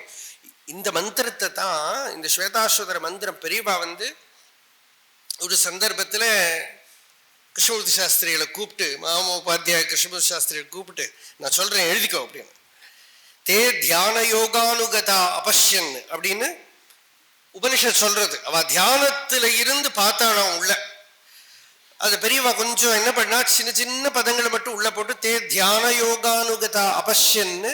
B: இந்த மந்திரத்தை தான், இந்த ஸ்வேதாஸ்வதர மந்திரம் பெரியவா ஒரு சந்தர்ப்பத்துல கிருஷ்ணமூர்த்தி சாஸ்திரிகளை கூப்பிட்டு, மாமோபாத்தியாய கிருஷ்ணமூர்த்தி சாஸ்திரியை கூப்பிட்டு, நான் சொல்றேன் எழுதிக்கோ அப்படின்னு. தே தியான யோகானுகதா அபஷ்யன் அப்படின்னு உபனிஷத் சொல்றது. அவ தியானத்துல இருந்து பார்த்தாளாம் உள்ள. அது பெரியவா கொஞ்சம் என்ன பண்ணா, சின்ன சின்ன பதங்களை மட்டும் உள்ள போட்டு தே தியான யோகானுகதா அபஷ்யன்னு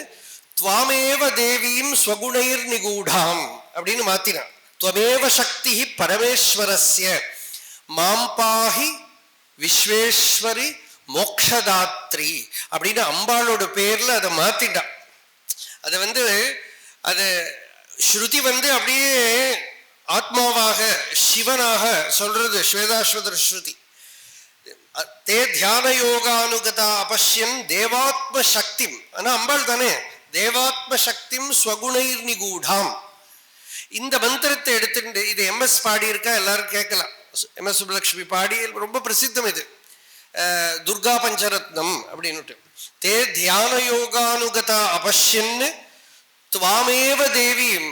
B: துவாமேவ தேவீம் ஸ்வகுணைர் நிகூடாம் அப்படின்னு மாத்தினான். துவமேவ சக்தி பரமேஸ்வரஸ்ய மாம்பாஹி விஸ்வேஸ்வரி மோக்ஷதாத்ரி அப்படின்னு அம்பாளோட பேர்ல அதை மாத்திட்டான். அதை அது ஸ்ருதி அப்படியே ஆத்மாவாக சிவனாக சொல்றது ஸ்வேதாஸ்வதர ஸ்ருதி. தே தியான யோகானுகதா அபஷ்யன் தேவாத்ம சக்தி, ஆனா அம்பாள் தானே, தேவாத்ம சக்தி ஸ்வகுணைர் நிகூடாம். இந்த மந்திரத்தை எடுத்துட்டு இது எம்எஸ் பாடி இருக்கா, எல்லாரும் கேட்கலாம். எம்எஸ் சுப்புலட்சுமி பாடி ரொம்ப பிரசித்தம் இது, துர்கா பஞ்சரத்னம் அப்படின்னுட்டு. தே தியான யோகானுகதா அபஷ்யன்னு துவாமேவ தேவியும்.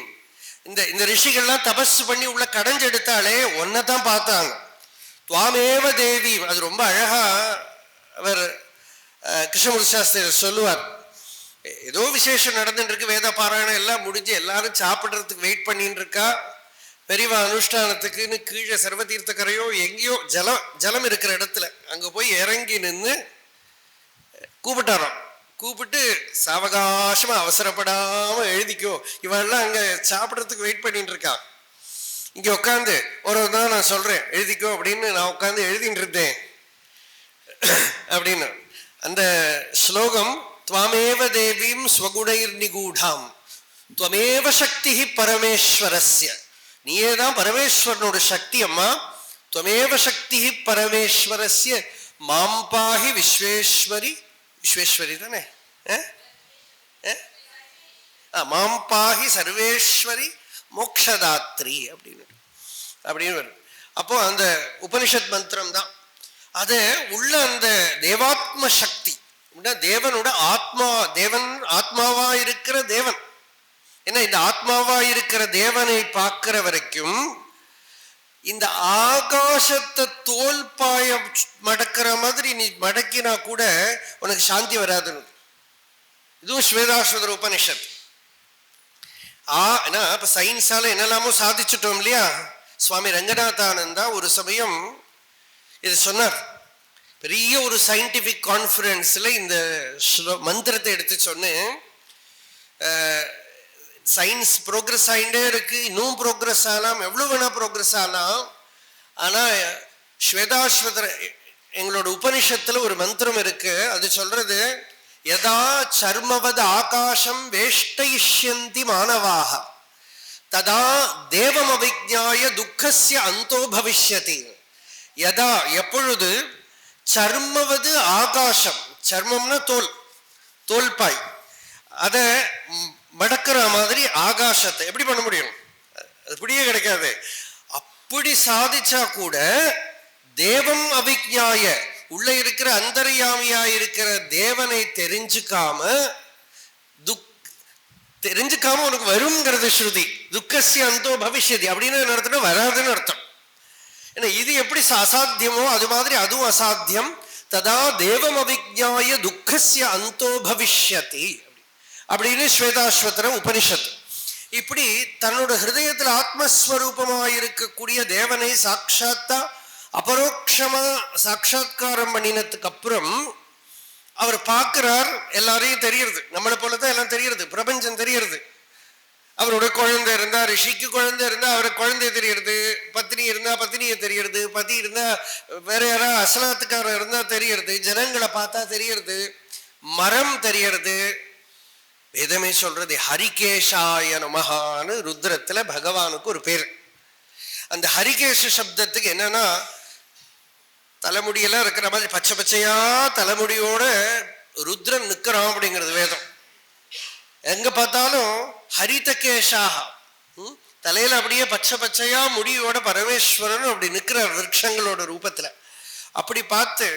B: இந்த ரிஷிகள்லாம் தபஸ் பண்ணி உள்ள கடைஞ்செடுத்தாலே ஒன்னதான் பார்த்தாங்க. துவாமேவ தேவி, அது ரொம்ப அழகா அவர் கிருஷ்ணமூர்த்தி சாஸ்திரி சொல்லுவார். ஏதோ விசேஷம் நடந்துட்டு இருக்கு, வேத பாராயணம் எல்லாம் முடிஞ்சு எல்லாரும் சாப்பிட்றதுக்கு வெயிட் பண்ணிட்டு இருக்கா. பெரியவா அனுஷ்டானத்துக்குன்னு கீழே சர்வதீர்த்த கரையோ எங்கேயோ ஜலம் இருக்கிற இடத்துல அங்க போய் இறங்கி நின்று கூப்பிட்டாராம். கூப்பிட்டு சாவகாசமா அவசரப்படாம எழுதிக்கோ, இவெல்லாம் அங்க சாப்பிட்றதுக்கு வெயிட் பண்ணிட்டு இருக்கா. இங்க உட்காந்து ஒரு தான் நான் சொல்றேன் எழுதிக்கோ அப்படின்னு நான் உட்காந்து எழுதிட்டு இருந்தேன் அப்படின்னு. அந்த ஸ்லோகம் துவாமேவ தேவீம் ஸ்வகுணைர் நிகூடாம் துவமேவ சக்தி பரமேஸ்வரஸ்ய, நீயே தான் பரமேஸ்வரனோட சக்தி அம்மா. துவமேவ சக்தி பரமேஸ்வரஸ்ய மாம்பாஹி விஸ்வேஸ்வரி, விஸ்வேஸ்வரி தானே, மாம்பாஹி சர்வேஸ்வரி மோக்ஷதாத்ரி அப்படின்னு வரும். அப்போ அந்த உபனிஷத் மந்திரம் தான். அது உள்ள அந்த தேவாத்ம சக்தி, தேவனோட ஆத்மா, தேவன் ஆத்மாவா இருக்கிற தேவன். ஏன்னா இந்த ஆத்மாவா இருக்கிற தேவனை பார்க்கிற வரைக்கும் இந்த ஆகாசத்தை தோல்பாய மடக்கிற மாதிரி நீ மடக்கினா கூட உனக்கு சாந்தி வராதுன்னு. இதுவும் ஸ்வேதாஸ்வதர உபனிஷத். ஏன்னா இப்ப சயின்ஸால என்னெல்லாமோ சாதிச்சுட்டோம் இல்லையா. சுவாமி ரங்கநாதானந்தா ஒரு சமயம் இது சொன்னார். பெரிய ஒரு சயின்டிபிக் கான்ஃபரன்ஸ்ல இந்த மந்திரத்தை எடுத்து சொன்னேன். சயின்ஸ் ப்ரோக்ரஸ் ஆகிட்டே இருக்கு, இன்னும் ப்ரோக்ரஸ் ஆகலாம், எவ்வளவு வேணா ப்ரோக்ரஸ் ஆகலாம். ஆனா ஸ்வேதாஸ்வதர எங்களோட உபனிஷத்துல ஒரு மந்திரம் இருக்கு, அது சொல்றது யதா சர்மவத் ஆகாசம் வேஷ்டயிஷ்யந்தி மானவாக ததா தேவம் அவிஜ்ஞாய துக்கஸ்ய அந்தோ பவிஷ்யதி. யதா எப்பொழுது சர்மவது ஆகாசம், சர்மம்னா தோல், தோல்பாய், அத மடக்கிற மாதிரி ஆகாசத்தை எப்படி பண்ண முடியும்? அப்படியே கிடைக்காது. அப்படி சாதிச்சா கூட தேவம் அவிஜ்ஞாய உள்ள இருக்கிற அந்தர்யாமியா இருக்கிற தேவனை தெரிஞ்சுக்காம உனக்கு வருங்கிறது ஸ்ருதி. துக்கஸ்ய அந்தோ பவிஷ்யதி அப்படின்னு அர்த்தம் வராதுன்னு அர்த்தம். ஏன்னா இது எப்படி அசாத்தியமோ அது மாதிரி அதுவும் அசாத்தியம். ததா தேவம் அவிஜ்ஞாய துக்கஸ்ய அந்தோ பவிஷ்யதி அப்படின்னு ஸ்வேதாஸ்வதர உபனிஷத். இப்படி தன்னோட ஹிருதயத்தில் ஆத்மஸ்வரூபமாயிருக்கக்கூடிய தேவனை சாட்சாத்தா அபரோக்ஷமா சாட்சாத்காரம் பண்ணினதுக்கு அப்புறம் அவர் பார்க்கிறார். எல்லாரையும் தெரியுது, நம்மளை போலதான் எல்லாம் தெரியுது, பிரபஞ்சம் தெரியுது. அவரோட குழந்தை இருந்தா, ரிஷிக்கு குழந்தை இருந்தா அவருக்கு குழந்தை தெரியுது, பத்னி இருந்தா பத்னியை தெரியுது, பதி இருந்தா வேற யாராவது அசலாத்துக்காரர் இருந்தா தெரியுது, ஜனங்களை பார்த்தா தெரியுது, மரம் தெரியறது. வேதமே சொல்றது ஹரிகேஷாய நமஹான்னு ருத்ரத்துல பகவானுக்கு ஒரு பேர். அந்த ஹரிகேஷ சப்தத்துக்கு என்னன்னா தலைமுடியெல்லாம் இருக்கிற மாதிரி பச்சை பச்சையா தலைமுடியோட ருத்ரன் நிற்கிறான் அப்படிங்கிறது வேதம். எங்க பார்த்தாலும் ஹரிதகேஷாக, தலையில அப்படியே பச்சை பச்சையா முடியோட பரமேஸ்வரன் அப்படி நிற்கிறார் விருட்சங்களோட ரூபத்துல. அப்படி பார்த்து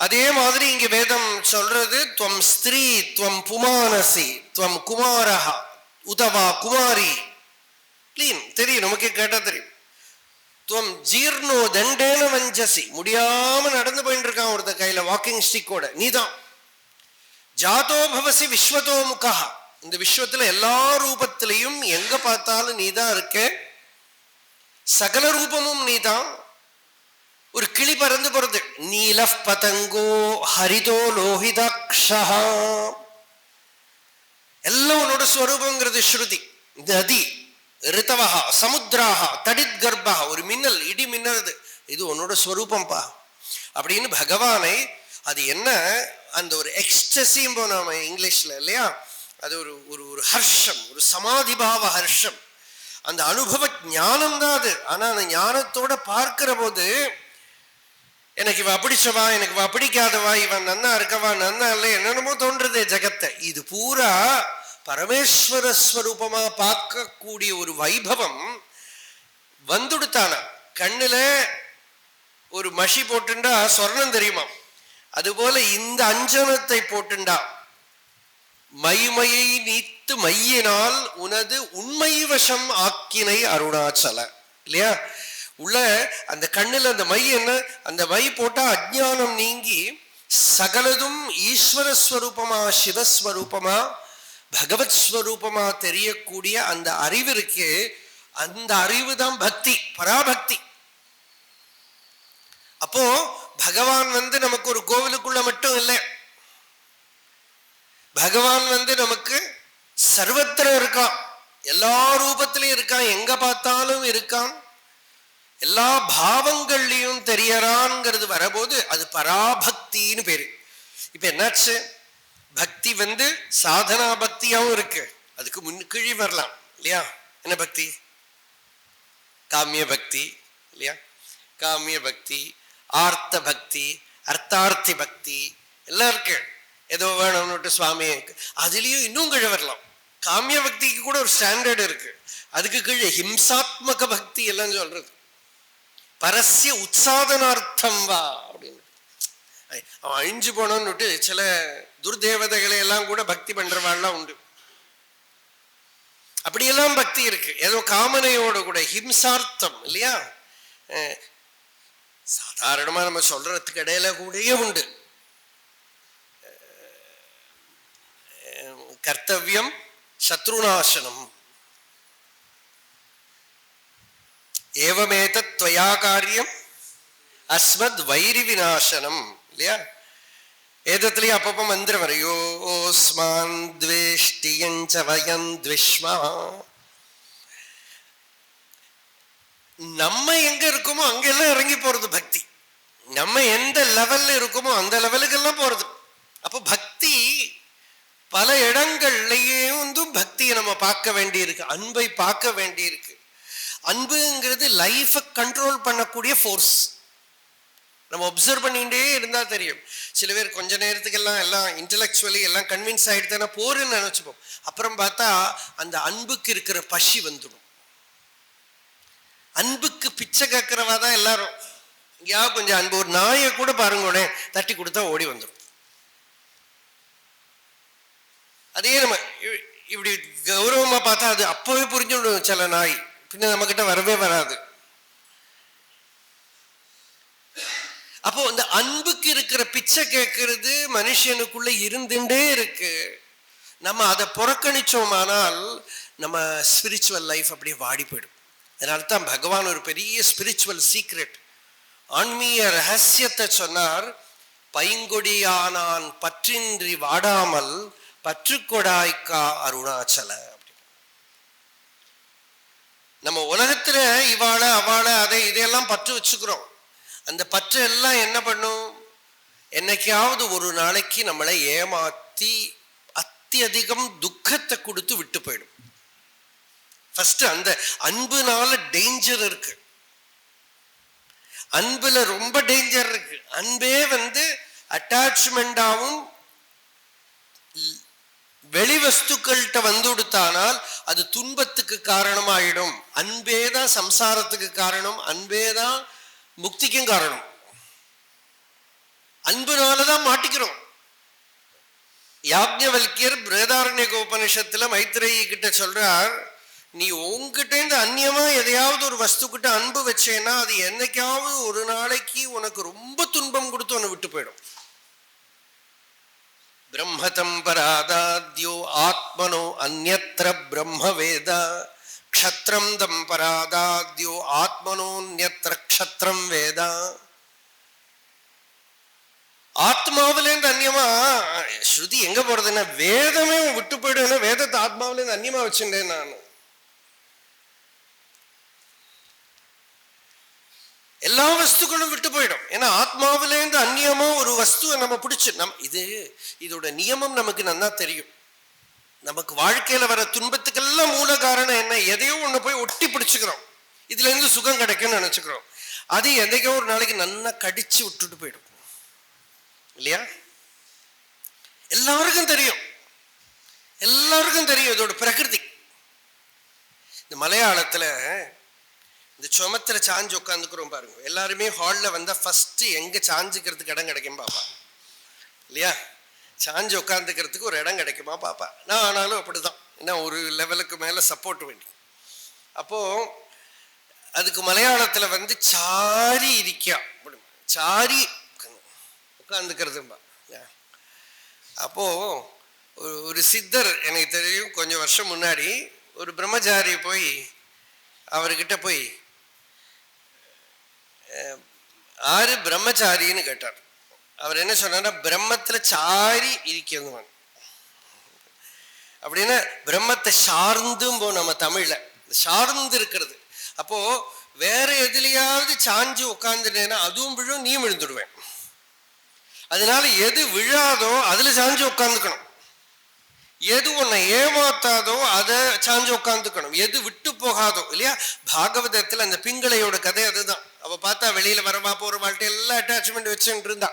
B: அதே மாதிரி இங்க வேதம் சொல்றது துவம் ஸ்திரீ துவம் புமானசி துவம் குமாரஹா உதவா குமாரி. கிளீன் தெரியும், நமக்கே கேட்டா தெரியும். துவம் ஜீர்ணோ தண்டேன வஞ்சசி, முடியாம நடந்து போயிட்டு இருக்கான் ஒருத்த கையில வாக்கிங் ஸ்டிக்கோட, நீதான். ஜாதோ பவசி விஸ்வதோ முகா, இந்த விஸ்வத்துல எல்லா ரூபத்திலையும் எங்க பார்த்தாலும் நீதான் இருக்க, சகல ரூபமும் நீதான். ஒரு கிளி பறந்து போறது, நீலஃப் பதங்கோ ஹரிதோ லோஹிதாக்ஷா, எல்லாம் உன்னோட ஸ்வரூபங்கிறது ஸ்ருதி. நதி, ரித்தவஹா, சமுத்திராஹா, தடித் கர்ப்பா, ஒரு மின்னல், இடி மின்னறது, இது உன்னோட ஸ்வரூபம்பா அப்படின்னு பகவானை. அது என்ன, அந்த ஒரு எக்ஸ்டசியும் நாம இங்கிலீஷ்ல இல்லையா, அது ஒரு ஒரு ஹர்ஷம், ஒரு சமாதி பாவ ஹர்ஷம், அந்த அனுபவ ஞானம் தான் அது. ஆனா அந்த ஞானத்தோட பார்க்கிற போது எனக்கு இவ பிடிச்சவா, எனக்கு இவ பிடிக்காதவா, இவன் நன்னா இருக்கவா நன்னா இல்லை, என்னென்னமோ தோன்றது ஜகத்தை. இது பூரா பரமேஸ்வர ஸ்வரூபமா பார்க்கக்கூடிய ஒரு வைபவம் வந்துடுத்தான. கண்ணுல ஒரு மஷி போட்டுண்டா சொர்ணம் தெரியுமா, அதுபோல இந்த அஞ்சனத்தை போட்டுண்டா மைமையை நீத்து மையினால் உனது உண்மை வசம் ஆக்கினை அருணாச்சல. இல்லையா, உள்ள அந்த கண்ணுல அந்த மை என்ன, அந்த மை போட்டா அஜ்ஞானம் நீங்கி சகலதும் ஈஸ்வர ஸ்வரூபமா சிவஸ்வரூபமா பகவத் ஸ்வரூபமா தெரியக்கூடிய அந்த அறிவு இருக்கு. அந்த அறிவு தான் பக்தி, பராபக்தி. அப்போ பகவான் நமக்கு ஒரு கோவிலுக்குள்ள மட்டும் இல்லை, பகவான் நமக்கு சர்வத்திர இருக்கான், எல்லா ரூபத்திலையும் இருக்கான், எங்க பார்த்தாலும் இருக்கான், எல்லா பாவங்கள்லையும் தெரியறான்ங்கிறது வரபோது அது பராபக்தின்னு பேரு. இப்ப என்னாச்சு, பக்தி சாதனா பக்தியாவும் இருக்கு, அதுக்கு முன்கீழி வரலாம் இல்லையா. என்ன பக்தி, காமிய பக்தி இல்லையா, காமிய பக்தி, ஆர்த்த பக்தி, அர்த்தார்த்தி பக்தி எல்லாம் இருக்கு. ஏதோ வேணும்னுட்டு சுவாமி, அதுலயும் இன்னும் கீழே வரலாம். காமிய பக்திக்கு கூட ஒரு ஸ்டாண்டர்ட் இருக்கு, அதுக்கு கீழே ஹிம்சாத்மக பக்தி எல்லாம் சொல்றது. பரஸ்ய உற்சாதனார்த்தம் வா அப்படின்னு அவன் அழிஞ்சு போனோன்னுட்டு சில துர்தேவதைகளை எல்லாம் கூட பக்தி பண்றவாள்லாம் உண்டு. அப்படியெல்லாம் பக்தி இருக்கு, ஏதோ காமனையோட கூட ஹிம்சார்த்தம் இல்லையா. சாதாரணமா நம்ம சொல்றதுக்கு இடையில கூடயே உண்டு. கர்த்தவியம் சத்ருநாசனம், ஏவமேதத் த்வயா காரியம் அஸ்மத் வைரி விநாசனம் இல்லையா? ஏதத்துலயும் அப்பப்ப மந்திரம் வரையோ ஓஸ்மான் துவேஷ்டியஞ்ச வயம் துவிஷ்மா. நம்ம எங்க இருக்கோமோ அங்கெல்லாம் இறங்கி போறது பக்தி. நம்ம எந்த லெவல்ல இருக்கோமோ அந்த லெவலுக்கெல்லாம் போறது. அப்போ பக்தி பல இடங்கள்லயே பக்தியை நம்ம பார்க்க வேண்டி இருக்கு, அன்பை பார்க்க வேண்டி இருக்கு. அன்புங்கிறது லைஃபை கண்ட்ரோல் பண்ணக்கூடிய ஃபோர்ஸ். நம்ம ஒப்சர்வ் பண்ணிகிட்டே இருந்தா தெரியும். சில பேர் கொஞ்ச நேரத்துக்கெல்லாம் எல்லாம் இன்டலெக்சுவலி எல்லாம் கன்வின்ஸ் ஆகிட்டு தானே போறேன்னு நினைச்சுப்போம். அப்புறம் பார்த்தா அந்த அன்புக்கு இருக்கிற பசி வந்துடும். அன்புக்கு பிச்சை கேட்கிறவா தான் எல்லாரும். யா கொஞ்சம் அன்பு, ஒரு நாயை கூட பாருங்க தட்டி கொடுத்தா ஓடி வந்துடும். அதே நம்ம இப்படி கௌரவமா பார்த்தா அது அப்பவே புரிஞ்சுடும். சில நாய் பின்ன நம்ம கிட்ட வரவே வராது. அப்போ இந்த அன்புக்கு இருக்கிற பிச்சை கேட்கறது மனுஷனுக்குள்ள இருந்துட்டே இருக்கு. நம்ம அதை புறக்கணிச்சோமானால் நம்ம ஸ்பிரிச்சுவல் லைஃப் அப்படியே வாடி போயிடும். அதனால தான் பகவான் ஒரு பெரிய ஸ்பிரிச்சுவல் சீக்ரெட், ஆன்மீக ரகசியத்தை சொன்னார். பைங்கொடியானான் பற்றின்றி வாடாமல் பற்றுக்கொடாய்க்கா அருணாச்சல. நம்ம உலகத்துல இவாள அவளை அதை இதையெல்லாம் பற்று வச்சுக்கிறோம். அந்த பற்று எல்லாம் என்ன பண்ணும்? என்னைக்காவது ஒரு நாளைக்கு நம்மளை ஏமாத்தி அத்தியதிகம் துக்கத்தை கொடுத்து விட்டு போயிடும். ஃபர்ஸ்ட் அந்த அன்புனால டேஞ்சர் இருக்கு. அன்புல ரொம்ப டேஞ்சர் இருக்கு. அன்பே அட்டாச்மெண்டாவும் வெளி வஸ்துக்கள்கிட்ட கொடுத்தானால் அது துன்பத்துக்கு காரணமாயிடும். அன்பேதான் சம்சாரத்துக்கு காரணம், அன்பேதான் முக்திக்கும் காரணம். அன்புனாலதான் மாட்டிக்கிறோம். யாக்ஞவல்கியர் பிரதாரண்யக உபனிஷத்துல மைத்ரேயி கிட்ட சொல்றார், நீ உங்ககிட்ட இருந்து அந்நியமா எதையாவது ஒரு வஸ்து கிட்ட அன்பு வச்சேன்னா அது என்னைக்காவது ஒரு நாளைக்கு உனக்கு ரொம்ப துன்பம் கொடுத்து உன்னை விட்டு போயிடும். பிரம்மதம் பராதாத்யோ ஆத்மனோ அந்யத்ர பிரம்ம வேத க்ஷத்ரம் தம் பராதாத்யோ ஆத்மனோன்யத்ர க்ஷத்ரம் வேத. ஆத்மாவிலேருந்து அந்நியமா ஸ்ருதி எங்க போறதுன்னா வேதமே விட்டு போயிடும். வேதத்தை ஆத்மாவிலேருந்து அந்நியமா வச்சுட்டேன் நான். எல்லா வஸ்துக்களும் விட்டு போயிடும். ஏன்னா ஆத்மாவிலேருந்து அந்நியமா ஒரு வஸ்துவை நம்ம பிடிச்சு இதோட நியமம் நமக்கு நல்லா தெரியும். நமக்கு வாழ்க்கையில வர துன்பத்துக்கெல்லாம் மூல காரணம் என்ன? எதையோ ஒண்ணு போய் ஒட்டி பிடிச்சுக்கிறோம், இதுல இருந்து சுகம் கிடைக்கும்னு நினைச்சுக்கிறோம். அது எதையோ ஒரு நாளைக்கு நல்லா கடிச்சு விட்டுட்டு போயிடும் இல்லையா? எல்லாருக்கும் தெரியும், எல்லாருக்கும் தெரியும் இதோட பிரகிருதி. இந்த மலையாளத்துல இந்த சுமத்துல சாஞ்சு உட்காந்துக்கிறோம் பாருங்க. எல்லாருமே ஹால்ல வந்தா ஃபர்ஸ்ட் எங்க சாஞ்சுக்கிறதுக்கு இடம் கிடைக்கும் பாப்பா இல்லையா? சாஞ்சு உட்காந்துக்கிறதுக்கு ஒரு இடம் கிடைக்குமா பாப்பா. நான் ஆனாலும் அப்படிதான், ஏன்னா ஒரு லெவலுக்கு மேல சப்போர்ட் வேண்டி. அப்போ அதுக்கு மலையாளத்துல சாரி இருக்கியா, சாரி உட்காந்துக்கிறதும்பா. அப்போ ஒரு சித்தர் எனக்கு தெரியும், கொஞ்சம் வருஷம் முன்னாடி ஒரு பிரம்மச்சாரி போய் அவர்கிட்ட போய் ஆறு பிரம்மச்சாரின்னு கேட்டார். அவர் என்ன சொன்னார்னா, பிரம்மத்துல சாரி இருக்கிறது அப்படின்னா பிரம்மத்தை சார்ந்தும் நம்ம தமிழ்ல சார்ந்து இருக்கிறது. அப்போ வேற எதுலையாவது சாஞ்சு உட்காந்துட்டேன்னா அதுவும் விழும், நீ விழுந்துடுவேன். அதனால எது விழாதோ அதுல சாஞ்சு உட்காந்துக்கணும், எது உன்னை ஏமாத்தாதோ அதை சாஞ்சு உட்காந்துக்கணும், எது விட்டு போகாதோ இல்லையா? பாகவதத்துல அந்த பிங்களையோட கதை அதுதான். அவ பார்த்தா வெளியில வரவா போற வாழ்க்கை எல்லாம் அட்டாச்மெண்ட் வச்சுட்டு இருந்தா.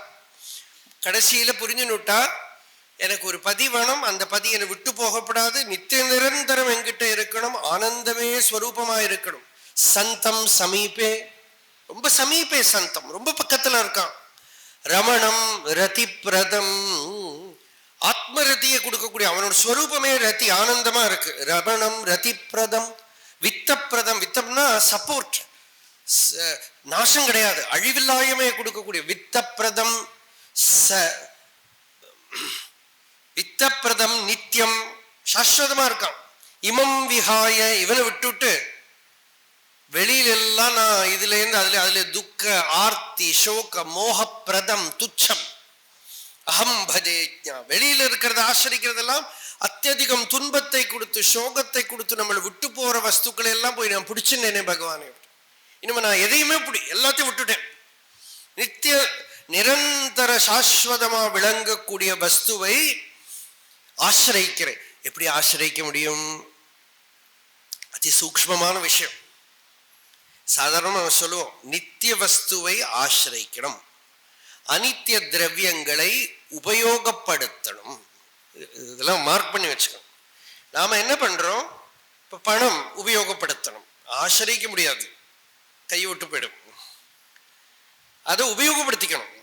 B: கடைசியில புரிஞ்சுனுட்டா, எனக்கு ஒரு பதி வேணும், அந்த பதி என்னை விட்டு போகப்படாது, நித்திய நிரந்தரம் என்கிட்ட இருக்கணும், ஆனந்தமே ஸ்வரூபமா இருக்கணும். சந்தம் சமீபே, ரொம்ப சமீபே சந்தம், ரொம்ப பக்கத்துல இருக்கான். ரமணம் ரதி பிரதம், ஆத்மரதியை கொடுக்கக்கூடிய அவனோட ஸ்வரூபமே ரதி, ஆனந்தமா இருக்கு. ரமணம் ரதி பிரதம் வித்தப்பிரதம், வித்தம்னா சப்போர்ட், நாசம் கிடையாது, அழிவில்லாயமே கொடுக்கக்கூடிய வித்தப்பிரதம். வித்தப்பிரதம் நித்தியம், சாஸ்வதமா இருக்கான். இமம் விஹாய, இவனை விட்டுட்டு வெளியிலெல்லாம் நான் இதுலேருந்து அதுல துக்க ஆர்த்தி சோக மோகப்பிரதம் துச்சம் அகம் பஜேஜா. வெளியில இருக்கிறத ஆசிரிக்கிறதெல்லாம் அத்தியதிகம் துன்பத்தை கொடுத்து சோகத்தை கொடுத்து நம்மளை விட்டு போற வஸ்துக்களை எல்லாம் போய் நான் பிடிச்சுட்டேனே பகவானே. இனிமே நான் எதையுமே எல்லாத்தையும் விட்டுட்டேன். நித்திய நிரந்தர சாஸ்வதமா விளங்கக்கூடிய வஸ்துவை ஆசிரிக்கிறேன். எப்படி ஆசிரிக்க முடியும்? அதி சூக்ஷ்மமான விஷயம். சாதாரண நம்ம சொல்லுவோம் நித்திய வஸ்துவை ஆசிரிக்கணும், அனித்திய திரவியங்களை உபயோகப்படுத்தணும். இதெல்லாம் மார்க் பண்ணி வச்சுக்கணும். நாம என்ன பண்றோம்? இப்ப பணம் உபயோகப்படுத்தணும், ஆசிரிக்க முடியாது, கை விட்டு போயிடும். அதை உபயோகப்படுத்திக்கணும்.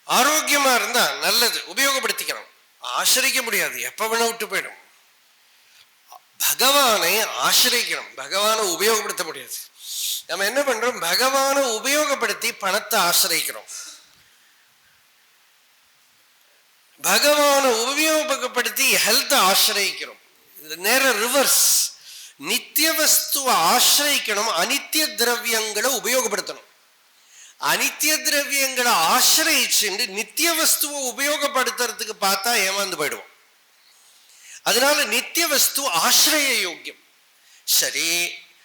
B: ஆரோக்கியமா இருந்தா நல்லது, உபயோகப்படுத்திக்கணும். ஆசிரிக்க முடியாது, எப்ப வேணா விட்டு போயிடும். பகவானை ஆசிரிக்கணும், பகவானை உபயோகப்படுத்த முடியாது. நம்ம என்ன பண்றோம்? பகவானை உபயோகப்படுத்தி பணத்தை ஆசிரிக்கிறோம். பகவானை உபயோகப்படுத்தி ஹெல்த் ஆசிரிக்கிறோம். நேர ரிவர்ஸ். நித்திய வஸ்துவை ஆசிரிக்கணும், அனித்திய திரவியங்களை உபயோகப்படுத்தணும். அனித்திய திரவியங்களை ஆசிரியிச்சு நித்திய வஸ்துவை உபயோகப்படுத்துறதுக்கு பார்த்தா ஏமாந்து போயிடுவோம். அதனால நித்திய வஸ்து ஆசிரிய யோக்கியம். சரி,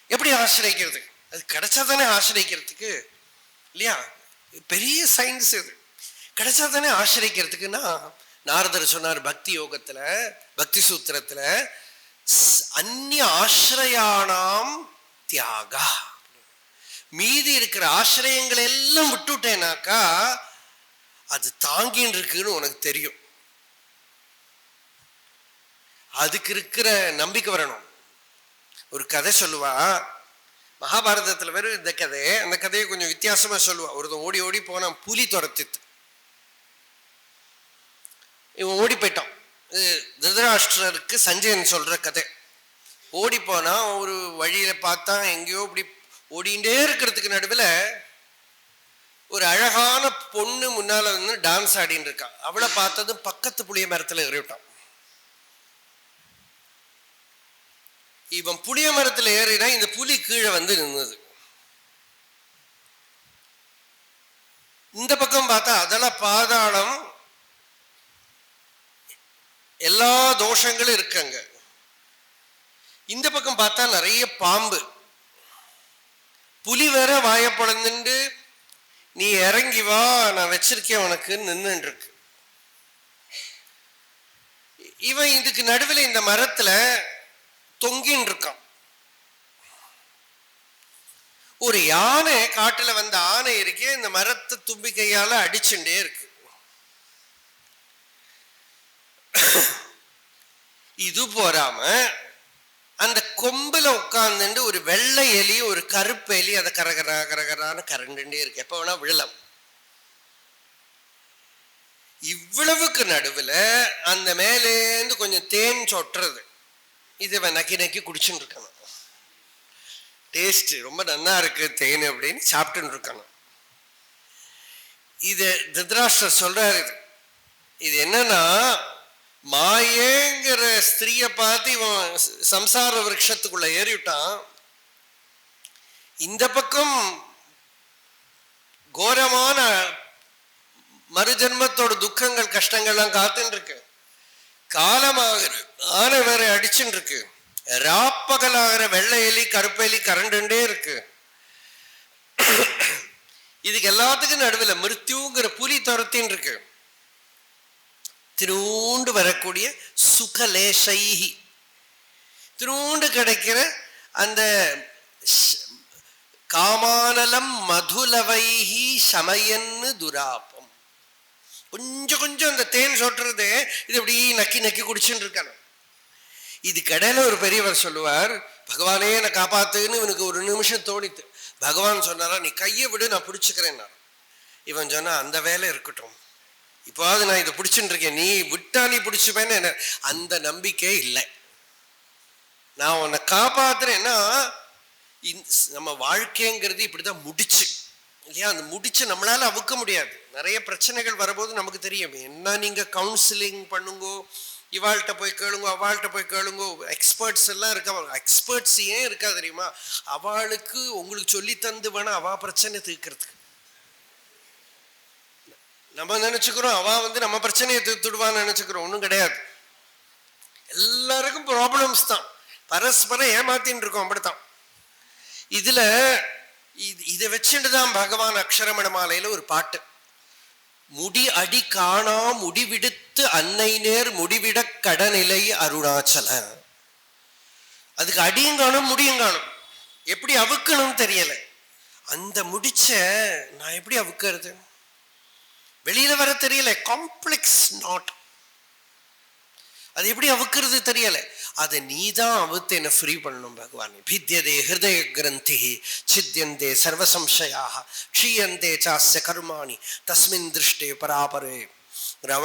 B: எப்படி ஆசிரிக்கிறது? அது கிடைச்சா தானே ஆசிரிக்கிறதுக்கு, இல்லையா? பெரிய சயின்ஸ் இது. கிடைச்சா தானே ஆசிரிக்கிறதுக்குன்னா நாரதர் சொன்னார் பக்தி யோகத்துல, பக்தி சூத்திரத்துல, அந்நிய ஆசிரியானாம் தியாகா. மீதி இருக்கிற ஆசிரியங்களை எல்லாம் விட்டுட்டேனாக்கா அது தாங்கின்னு இருக்குன்னு உனக்கு தெரியும். அதுக்கு இருக்கிற நம்பிக்கை வரணும். ஒரு கதை சொல்லுவா மகாபாரதத்துல வெறும் இந்த கதை. அந்த கதையை கொஞ்சம் வித்தியாசமா சொல்லுவா. ஒருத்தன் ஓடி ஓடி போனான், புலி துரத்தித்து. இவன் ஓடி போயிட்டான். திருதராஷ்டிரருக்கு சஞ்சயன் சொல்ற கதை. ஓடி போனா ஒரு வழியில பார்த்தா எங்கேயோ இப்படி ஓடிண்டே இருக்கிறதுக்கு நடுவில் ஒரு அழகான பொண்ணு முன்னால வந்து டான்ஸ் ஆடின்னு இருக்கா. அவளை பார்த்ததும் பக்கத்து புளிய மரத்துல ஏறிவிட்டான். இவன் புளிய மரத்துல ஏறினா இந்த புலி கீழே வந்து நின்னது. இந்த பக்கம் பார்த்தா அதெல்லாம் பாதாளம், எல்லா தோஷங்களும் இருக்குங்க. இந்த பக்கம் பார்த்தா நிறைய பாம்பு. புலி வேற வாய பொழந்துண்டு நீ இறங்கி வா நான் வச்சிருக்கேன் உனக்கு நின்று இருக்கு. இவன் இதுக்கு நடுவில் இந்த மரத்துல தொங்கின்னு இருக்கான். ஒரு யானை காட்டுல வந்த ஆனை இருக்கே, இந்த மரத்தை தும்பிக்கையால அடிச்சுட்டே இருக்கு. இது போறாம அந்த கொம்புல உட்கார்ந்து ஒரு வெள்ளை எலி ஒரு கருப்பு எலி அதை கரகரா கரகரான்னு கரண்டுட்டே இருக்கு. எப்ப வேணா விழலாம். இவ்வளவுக்கு நடுவுல அந்த மேலேந்து கொஞ்சம் தேன் சொட்டுறது. இது நக்கி நக்கி குடிச்சுட்டு இருக்கணும். டேஸ்ட் ரொம்ப நல்லா இருக்கு தேன் அப்படின்னு சாப்பிட்டு இருக்கணும். இது திருதராஷ்டிரர் சொல்றாரு. இது என்னன்னா, மாயேங்கிற ஸ்திரீய பார்த்து இவன் சம்சார விருட்சத்துக்குள்ள ஏறிவிட்டான். இந்த பக்கம் கோரமான மறுஜன்மத்தோட துக்கங்கள் கஷ்டங்கள்லாம் காத்துன்னு இருக்கு. காலமாகிற ஆனை வேற அடிச்சுட்டு இருக்கு. ராப்பகலாகிற வெள்ளை எலி கருப்பு எலி கரண்டுண்டே இருக்கு. இதுக்கு எல்லாத்துக்கும் நடுவில் மிருத்யுங்கிற புலி துரத்தின்னு இருக்கு. திருண்டு வரக்கூடிய சுகலேசைஹி, திருண்டு கிடைக்கிற அந்த காமானலம் மதுலவைஹி சமயன்னு துராபம். கொஞ்சம் கொஞ்சம் அந்த தேன் சொட்டுறது இது அப்படி நக்கி நக்கி குடிச்சுட்டு இருக்கான. இது கடையில ஒரு பெரியவர் சொல்லுவார், பகவானே என்னை காப்பாத்துன்னு இவனுக்கு ஒரு நிமிஷம் தோணித்து. பகவான் சொன்னாரா, நீ கையை விடு நான் பிடிச்சுக்கிறேன். இவன் சொன்னா, அந்த வேலை இருக்கட்டும், இப்போது நான் இதை பிடிச்சுட்டு இருக்கேன், நீ விட்டா நீ பிடிச்சுப்பேன்னு என்ன. அந்த நம்பிக்கை இல்லை. நான் உன்னை காப்பாத்துறேன்னா, நம்ம வாழ்க்கைங்கிறது இப்படிதான் முடிச்சு இல்லையா? அந்த முடிச்சு நம்மளால அவுக்க முடியாது. நிறைய பிரச்சனைகள் வரும்போது நமக்கு தெரியும். என்ன நீங்க கவுன்சிலிங் பண்ணுங்கோ, இவாள்கிட்ட போய் கேளுங்க, அவள்கிட்ட போய் கேளுங்க, எக்ஸ்பர்ட்ஸ் எல்லாம் இருக்கா. எக்ஸ்பர்ட்ஸ் ஏன் இருக்கா தெரியுமா? அவளுக்கு உங்களுக்கு சொல்லி தந்து வேணா அவ பிரச்சனை தீர்க்கறதுக்கு. நம்ம நினைச்சுக்கிறோம் அவ நம்ம பிரச்சனையை தீர்த்துடுவான்னு நினைச்சுக்கிறோம். ஒன்றும் கிடையாது. எல்லாருக்கும் ப்ராப்ளம்ஸ் தான், பரஸ்பரம் ஏமாத்தின்னு இருக்கோம். அப்படித்தான் இதுல இதை வச்சுட்டுதான் பகவான் அக்ஷரமண மாலையில ஒரு பாட்டு, முடி அடி காணா முடிவிடுத்து அன்னை நேர் முடிவிட கடநிலை அருணாச்சல. அதுக்கு அடியும் காணும் முடியும் காணும், எப்படி அவுக்கணும் தெரியல. அந்த முடிச்ச நான் எப்படி அவுக்கிறது, வெளியில வர தெரியல. காம்ப்ளெக்ஸ் நாட், அது எப்படி அவுக்கிறது தெரியல. அதை நீதான் அவுத்து என்ன ஃப்ரீ பண்ணணும் பகவான். பித்யதே ஹிருதய கிரந்தி சித்யந்தே சர்வசம்சயாக க்ஷீயந்தே சாஸ்ய கர்மாணி தஸ்மின் திருஷ்டே பராபரே.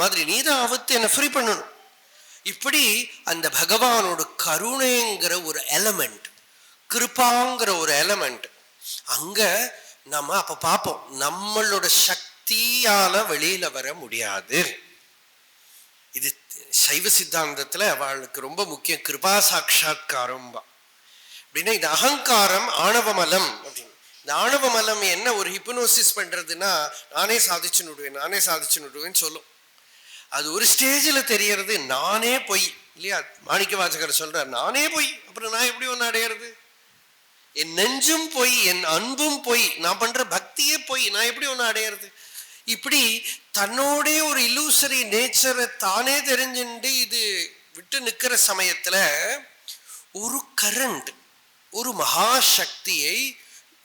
B: மாதிரி நீதான் அவுத்து என்ன ஃப்ரீ பண்ணணும். இப்படி அந்த பகவானோட கருணைங்கிற ஒரு எலமெண்ட், கிருபாங்கிற ஒரு எலமெண்ட் அங்க நம்ம அப்ப பார்ப்போம். நம்மளோட சக்தியால வெளியில வர முடியாது. இது சைவ சித்தாந்தத்துல அவளுக்கு ரொம்ப முக்கியம், கிருபா சாட்சா்காரம். அப்படின்னா இது அகங்காரம் ஆணவமலம் அப்படின்னு. இந்த ஆணவமலம் என்ன ஒரு ஹிப்னோசிஸ் பண்றதுன்னா, நானே சாதிச்சு நடுவேன்னு சொல்லும். அது ஒரு ஸ்டேஜில் தெரியறது நானே பொய் இல்லையா? மாணிக்க வாசகர் சொல்றார், நானே பொய், அப்புறம் நான் எப்படி ஒன்று அடையிறது? என் நெஞ்சும் பொய், என் அன்பும் பொய், நான் பண்ற பக்தியே பொய், நான் எப்படி ஒன்று அடையிறது? இப்படி தன்னோடே ஒரு இல்லூசரி நேச்சரை தானே தெரிஞ்சுட்டு இது விட்டு நிற்கிற சமயத்துல ஒரு கரண்ட், ஒரு மகாசக்தியை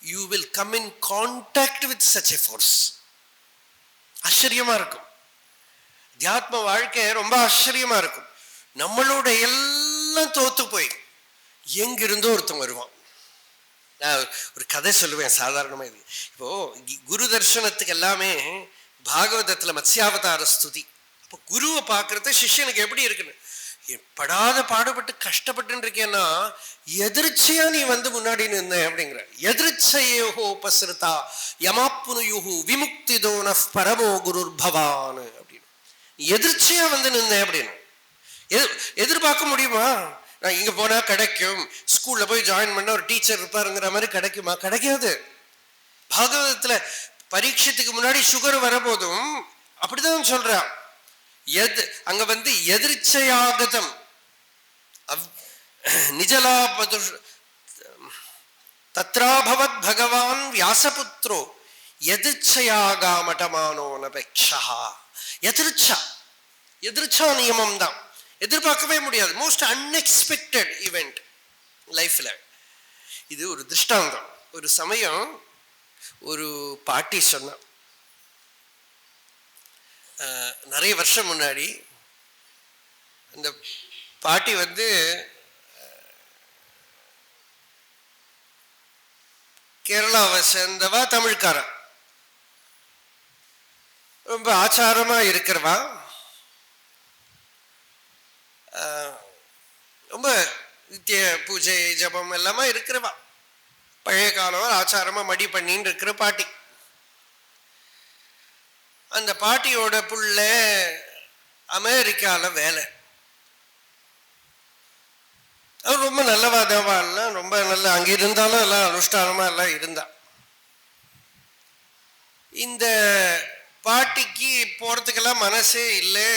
B: you will come in contact with such a force. ஆச்சரியமா இருக்கும். தியாத்ம வாழ்க்கை ரொம்ப ஆச்சரியமா இருக்கும். நம்மளோட எல்லாம் தோத்து போய் எங்கிருந்தோ ஒருத்தன் வருவான். நான் ஒரு கதை சொல்லுவேன் சாதாரணமா. இது இப்போ குரு தர்சனத்துக்கு எல்லாமே பாகவதத்துல மத்ஸ்யாவதார ஸ்துதி. அப்போ குருவை பார்க்கறது சிஷ்யனுக்கு எப்படி இருக்குன்னு, படாத பாடுபட்டு கஷ்டப்பட்டு இருக்கேன்னா எதிர்ச்சியா நீ முன்னாடி நின்ன அப்படிங்கிற. எதிர்ச்சையோகோ உபசிருதா யமாப்புனுயுகு விமுக்திதோன பரமோ குருர் பவான் அப்படின்னு. எதிர்ச்சியா நின்ன அப்படின்னு. எதிர்பார்க்க முடியுமா? நான் இங்க போனா கிடைக்கும், ஸ்கூல்ல போய் ஜாயின் பண்ண ஒரு டீச்சர் இருப்பாருங்கிற மாதிரி கிடைக்குமா? கிடைக்காது. பாகவதத்துல பரீட்சத்துக்கு முன்னாடி சுகர் வரபோதும் அப்படிதான் சொல்றா. அங்க எதிர்ச்சையாகதம் நிஜலாபது தத்ராபவத் பகவான் வியாசபுத்ரோ எதிர்ச்சையாகாமட்டமானோ நபேக்ஷா. எதிர்ச்சா நியமம் தான், எதிர்பார்க்கவே முடியாது. மோஸ்ட் அன்எக்ஸ்பெக்டட் ஈவெண்ட் லைஃப்ல. இது ஒரு திருஷ்டாந்தம். ஒரு சமயம் ஒரு பாட்டி சொன்ன, நிறைய வருஷம் முன்னாடி அந்த பாட்டி கேரளாவை சேர்ந்தவா, தமிழ்கார, ரொம்ப ஆச்சாரமா இருக்கிறவா, ரொம்ப நித்திய பூஜை ஜபம் எல்லாமே இருக்கிறவா, பழைய காலம் ஆச்சாரமா மடி பண்ணின்னு இருக்கிற பாட்டி. அந்த பாட்டியோட புள்ள அமெரிக்கால வேலை. அவர் ரொம்ப நல்லவாதவா எல்லாம் ரொம்ப நல்ல, அங்க இருந்தாலும் எல்லாம் அனுஷ்டானமா எல்லாம் இருந்தா. இந்த பாட்டிக்கு போறதுக்கெல்லாம் மனசே இல்லை.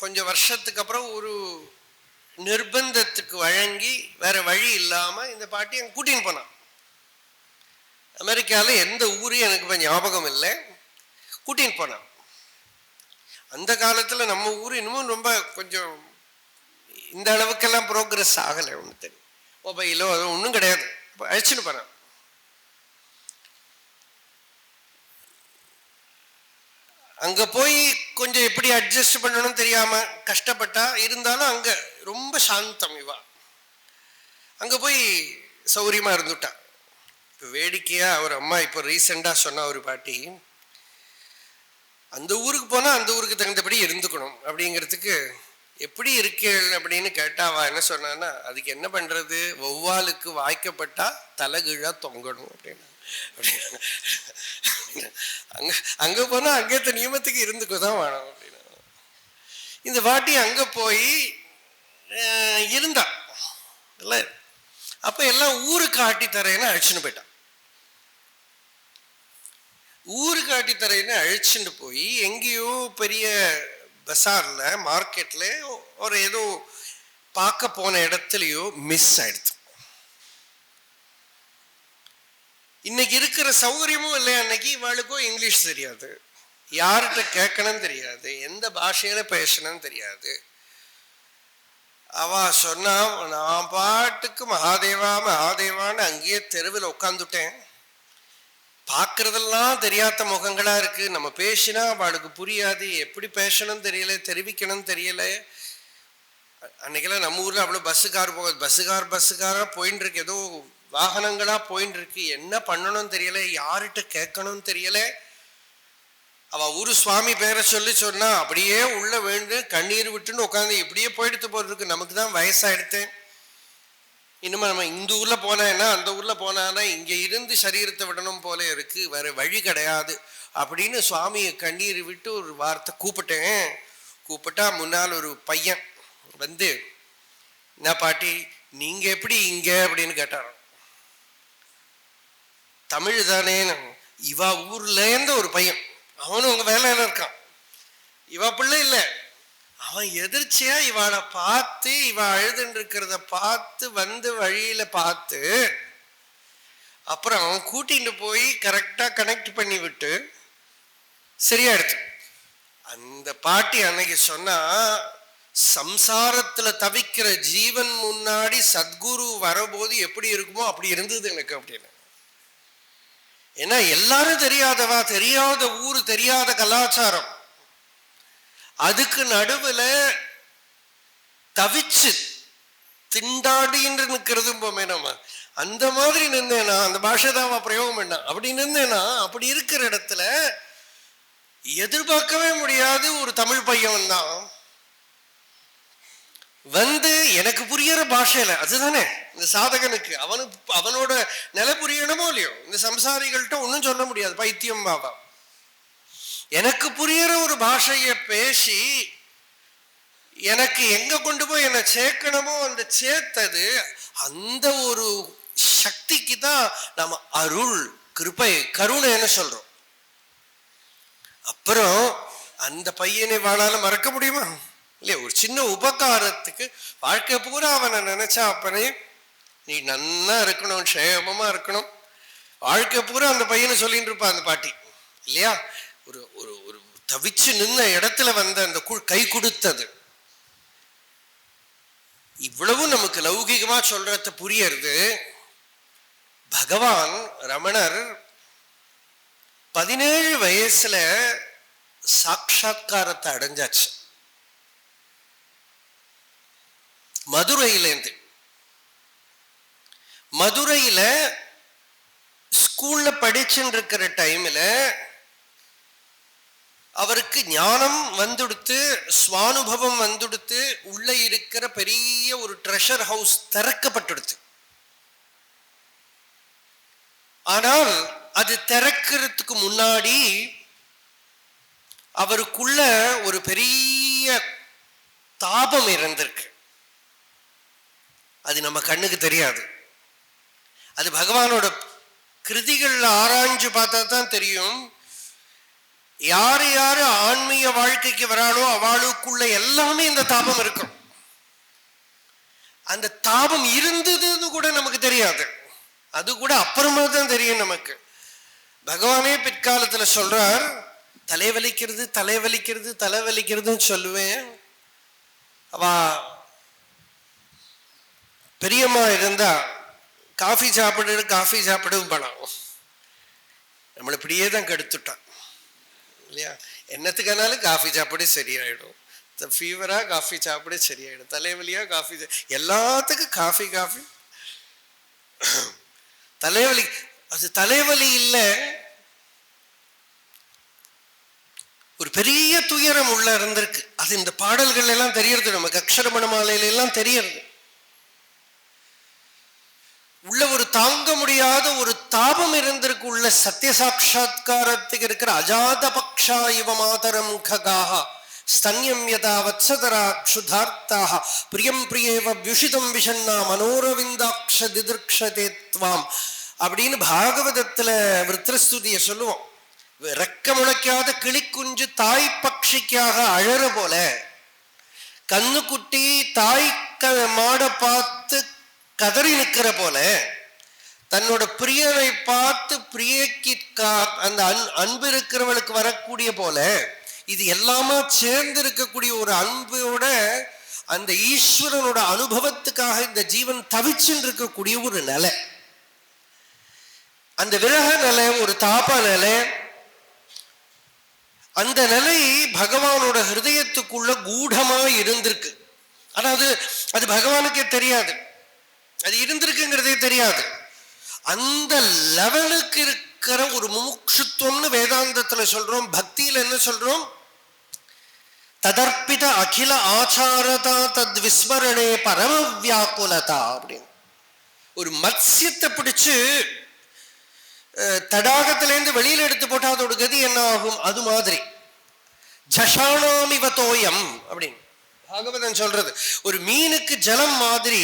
B: கொஞ்சம் வருஷத்துக்கு அப்புறம் ஒரு நிர்பந்தத்துக்கு வழங்கி வேற வழி இல்லாம இந்த பாட்டி அங்க கூட்டின்னு போனான். அமெரிக்கால எந்த ஊரு எனக்கு இப்போ ஞாபகம் இல்லை, கூட்டின்னு போனான். அந்த காலத்துல நம்ம ஊர் இன்னமும் ரொம்ப கொஞ்சம் இந்த அளவுக்கெல்லாம் ப்ரோக்ரஸ் ஆகலை. ஒன்று தெரியும், மொபைலோ அது ஒன்றும் கிடையாது. அழைச்சிட்டு போனான். அங்க போய் கொஞ்சம் எப்படி அட்ஜஸ்ட் பண்ணணும் தெரியாம கஷ்டப்பட்டா. இருந்தாலும் அங்க ரொம்ப சாந்தம் இவா. அங்க போய் சௌரியமா இருந்துட்டா. இப்போ வேடிக்கையா அவர் அம்மா இப்போ ரீசெண்டா சொன்ன ஒரு பாட்டி, அந்த ஊருக்கு போனா அந்த ஊருக்கு தகுந்தபடி இருந்துக்கணும் அப்படிங்கிறதுக்கு எப்படி இருக்கேள் அப்படின்னு கேட்டாவா என்ன சொன்னான்னா, அதுக்கு என்ன பண்றது, வௌவாலுக்கு வாய்க்கப்பட்டா தலைகீழா தொங்கணும் அப்படின்னு. அங்க அங்க போனா அங்கேத்த நியமத்துக்கு இருந்துக்கோதான் வேணும் அப்படின்னு. இந்த வாட்டி அங்க போய் இருந்தா இல்லை. அப்ப எல்லாம் ஊருக்கு ஆட்டி தரேன்னு அழைச்சின்னு போயிட்டான். ஊருக்கு ஆட்டி தரேன்னு அழைச்சிட்டு போய் எங்கேயோ பெரிய பசார்ல மார்க்கெட்ல ஒரு ஏதோ பார்க்க போன இடத்துலயோ மிஸ் ஆயிடுச்சு. இன்னைக்கு இருக்கிற சௌகரியமும் இல்லை. அன்னைக்கு இவளுக்கும் இங்கிலீஷ் தெரியாது, யார்கிட்ட கேட்கணும் தெரியாது, எந்த பாஷையில பேசணும் தெரியாது. அவ சொன்னா, நான் பாட்டுக்கு மகாதேவா மகாதேவான்னு அங்கேயே தெருவில் உட்காந்துட்டேன். பார்க்கறதெல்லாம் தெரியாத முகங்களா இருக்கு. நம்ம பேசினா அவளுக்கு புரியாது, எப்படி பேசணும் தெரியல, தெரிவிக்கணும் தெரியல. அன்னைக்கெல்லாம் நம்ம ஊர்ல அவ்வளவு பஸ்ஸுக்கார் போகாது. பஸ்ஸுக்காரா போயின்னு இருக்கு, ஏதோ வாகனங்களா போயின்னு இருக்கு. என்ன பண்ணணும் தெரியல, யார்கிட்ட கேட்கணும் தெரியல. அவ ஊரு சுவாமி பேரை சொல்லி சொன்னா அப்படியே உள்ள வேண்டு கண்ணீர் விட்டுன்னு உட்காந்து இப்படியே போயிடுத்து போறதுக்கு. நமக்கு தான் வயசாயிடுத்து. இனிமே நம்ம இந்த ஊர்ல போனா அந்த ஊர்ல போனானா இங்க இருந்து சரீரத்தை விடணும் போல இருக்கு, வேற வழி கிடையாது அப்படின்னு சுவாமியை கண்ணீர் விட்டு ஒரு வார்த்தை கூப்பிட்டேன். கூப்பிட்டா முன்னால் ஒரு பையன் வந்து, என்ன பாட்டி நீங்க எப்படி இங்க அப்படின்னு கேட்டாராம். தமிழ் தானே. இவ ஊர்ல இருந்து ஒரு பையன், அவனும் உங்க வேலையில இருக்கான். இவ பிள்ளை இல்லை, அவன் எதிர்ச்சியா இவளை பார்த்து, இவ அழுதுன்னு இருக்கிறத பார்த்து வந்து வழியில பார்த்து அப்புறம் அவன் கூட்டிட்டு போய் கரெக்டா கனெக்ட் பண்ணி விட்டு சரியா எடுத்து. அந்த பாட்டி அன்னைக்கு சொன்னா, சம்சாரத்துல தவிக்கிற ஜீவன் முன்னாடி சத்குரு வரபோது எப்படி இருக்குமோ அப்படி இருந்தது எனக்கு அப்படின்னு. ஏன்னா எல்லாரும் தெரியாதவா, தெரியாத ஊரு, தெரியாத கலாச்சாரம், அதுக்கு நடுவுல தவிச்சு திண்டாடின்னு நிற்கிறதும் போமே. நம்ம அந்த மாதிரி நின்றேனா, அந்த பாஷை தான் பிரயோகம் பண்ண, அப்படி நின்றேனா, அப்படி இருக்கிற இடத்துல எதிர்பார்க்கவே முடியாது ஒரு தமிழ் பையன் தான் வந்து எனக்கு புரியற பாஷையில. அதுதானே இந்த சாதகனுக்கு, அவனோட நிலை புரியணுமோ இல்லையோ. இந்த சம்சாரிகள்கிட்ட ஒன்றும் சொல்ல முடியாது, பைத்தியம் பாபா. எனக்கு புரியற ஒரு பாஷைய பேசி எனக்கு எங்க கொண்டு போய் என்ன சேர்க்கணுமோ அந்த சேர்த்தது. அந்த ஒரு சக்திக்கு தான் நம்ம அருள், கிருபை, கருணைன்னு சொல்றோம். அப்புறம் அந்த பையனை வாழால மறக்க முடியுமா இல்லையா? ஒரு சின்ன உபகாரத்துக்கு வாழ்க்கை பூரா அவனை நினைச்சா, அப்பனே நீ நன்னா இருக்கணும், க்ஷேமமா இருக்கணும், வாழ்க்கை பூரா அந்த பையனை சொல்லிட்டு இருப்பா அந்த பாட்டி இல்லையா? ஒரு ஒரு ஒரு தவிச்சு நின்ன இடத்துல வந்த அந்த கை கொடுத்தது. இவ்வளவு நமக்கு லௌகிகமா சொல்றது புரியறது. பகவான் ரமணர் 17 வயசுல சாட்சாத்காரத்தை அடைஞ்சாச்சு. மதுரையிலேருந்து, மதுரையில ஸ்கூல்ல படிச்சுட்டு இருக்கிற டைம்ல அவருக்கு ஞானம் வந்துடுத்து, சுவானுபவம் வந்துடுத்து, உள்ள இருக்கிற பெரிய ஒரு ட்ரெஷர் ஹவுஸ் திறக்கப்பட்டுடுத்து. ஆனால் அது திறக்கிறதுக்கு முன்னாடி அவருக்குள்ள ஒரு பெரிய தாபம் இருந்திருக்கு. அது நம்ம கண்ணுக்கு தெரியாது. அது பகவானோட கிருதிகள்ல ஆராய்ஞ்சு பார்த்தா தான் தெரியும். யாரு யாரு ஆன்மீக வாழ்க்கைக்கு வராளோ அவளுக்குள்ள எல்லாமே இந்த தாபம் இருக்கும். அந்த தாபம் இருந்ததுன்னு கூட நமக்கு தெரியாது, அது கூட அப்புறமா தான் தெரியும் நமக்கு. பகவானே பிற்காலத்துல சொல்றார், தலைவலிக்கிறது தலைவலிக்கிறது தலைவலிக்கிறதுன்னு சொல்லுவேன். அவ பெரியம்மா இருந்தா காஃபி சாப்பிடு பணம், நம்மளை இப்படியே தான் கெடுத்துட்டான் இல்லையா? என்னத்துக்கானாலும் காஃபி சாப்பிடு சரியாயிடும், ஃபீவரா காஃபி சாப்பிடு சரியாயிடும், தலைவலியா காஃபி, எல்லாத்துக்கும் காஃபி காஃபி. தலைவலி, அது தலைவலி இல்லை, ஒரு பெரிய துயரம் உள்ள இருந்திருக்கு. அது இந்த பாடல்கள் எல்லாம் தெரியறது, நமக்கு அக்ஷரமண மாலையில எல்லாம் தெரியறது. உள்ள ஒரு தாங்க முடியாத ஒரு தாபம் இருந்திருக்கு. உள்ள சத்திய சாட்சா்காரத்துக்கு இருக்கிற அஜாத பக்ஷா இவ மாதரம் ககாஹா, ஸ்தன்யம் யதா வத்சதரா க்ஷுதார்த்தாக பிரியம் பிரியேவ வியுஷிதம் விஷன்னா மனோரவிந்தாட்ச திதிர்க்ஷதே த்வாம் அப்படின்னு பாகவதத்துல விருத்திரஸ்துதியை சொல்லுவோம். ரெக்க முளைக்காத கிளிக்குஞ்சு தாய் பட்சிக்காக அழற போல, கண்ணுக்குட்டி தாய் மாட பார்த்து கதறி நிற்கிற போல, தன்னோட பிரியனை பார்த்து பிரியக்கு அந்த அன்பு இருக்கிறவளுக்கு வரக்கூடிய போல, இது எல்லாமே சேர்ந்து இருக்கக்கூடிய ஒரு அன்போட அந்த ஈஸ்வரனோட அனுபவத்துக்காக இந்த ஜீவன் தவிச்சுன்னு இருக்கக்கூடிய ஒரு நிலை. அந்த விரக நிலை, ஒரு தாப நிலை, அந்த நிலை பகவானோட ஹிருதயத்துக்குள்ள கூடமா இருந்திருக்கு. ஆனா அது பகவானுக்கே தெரியாது, அது இருந்திருக்குங்கிறதே தெரியாது. அந்த லெவலுக்கு இருக்கிற ஒரு முமுட்சுத்துவம்னு வேதாந்தத்துல சொல்றோம். பக்தியில என்ன சொல்றோம்? ததர்ப்பித அகில ஆச்சாரதா தத் விஸ்மரணே பரம வியாக்குலதா அப்படின்னு. ஒரு மத்சியத்தை பிடிச்சு தடாகத்திலேருந்து வெளியில எடுத்து போட்டா அதோட கதி என்ன ஆகும்? அது மாதிரி ஜஷானாமிவதோயம் அப்படின்னு பாகவதன் சொல்றது. ஒரு மீனுக்கு ஜலம் மாதிரி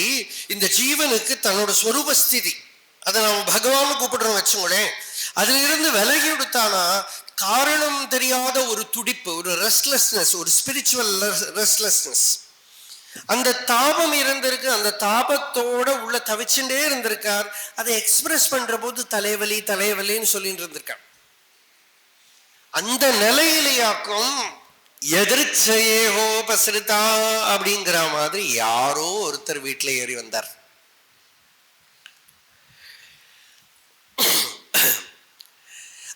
B: இந்த ஜீவனுக்கு தன்னோட ஸ்வரூபஸ்திதி, அதை நம்ம பகவான் கூப்பிடுறோம் வச்சுங்களேன். அதுல இருந்து விலகி கொடுத்தானா காரணம் தெரியாத ஒரு துடிப்பு, ஒரு ரெஸ்ட்லெஸ்னஸ், ஒரு ஸ்பிரிச்சுவல் ரெஸ்ட்லெஸ்னஸ், அந்த தாபம் இருந்திருக்கு. அந்த தாபத்தோட உள்ள தவிச்சுட்டே இருந்திருக்கார். அதை எக்ஸ்பிரஸ் பண்ற போது தலைவலி தலைவலின்னு சொல்லிட்டு இருந்திருக்கார். அந்த நிலையிலேயாக்கும் எதிர்ச்சையோபசிரிதா அப்படிங்கிற மாதிரி யாரோ ஒருத்தர் வீட்டில் ஏறி வந்தார்.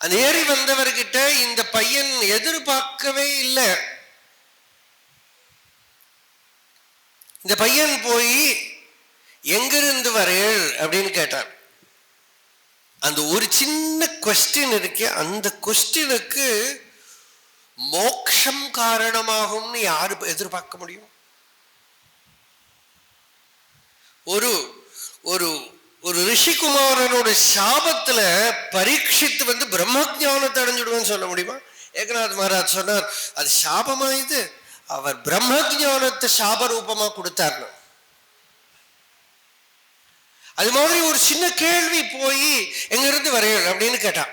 B: அந்த ஏறி வந்தவர்கிட்ட இந்த பையன் எதிர்பார்க்கவே இல்லை. இந்த பையன் போய் எங்கிருந்து வரேள் அப்படின்னு கேட்டார். அந்த ஒரு சின்ன கொஸ்டின் இருக்கு, அந்த கொஸ்டினுக்கு மோக்ஷம் காரணமாகும்னு யாரு எதிர்பார்க்க முடியும்? ஒரு ஒரு ஒரு ரிஷிகுமாரனோட சாபத்துல பரீட்சித்து பிரம்ம ஞானத்தை அடைஞ்சிடுவேன்னு சொல்ல முடியுமா? ஏகநாத் மகாராஜ் சொன்னார், அது சாபமா? இது அவர் பிரம்ம ஞானத்தை சாப ரூபமா கொடுத்தார். அது மாதிரி ஒரு சின்ன கேள்வி போய் எங்கிருந்து வரையல் அப்படின்னு கேட்டான்.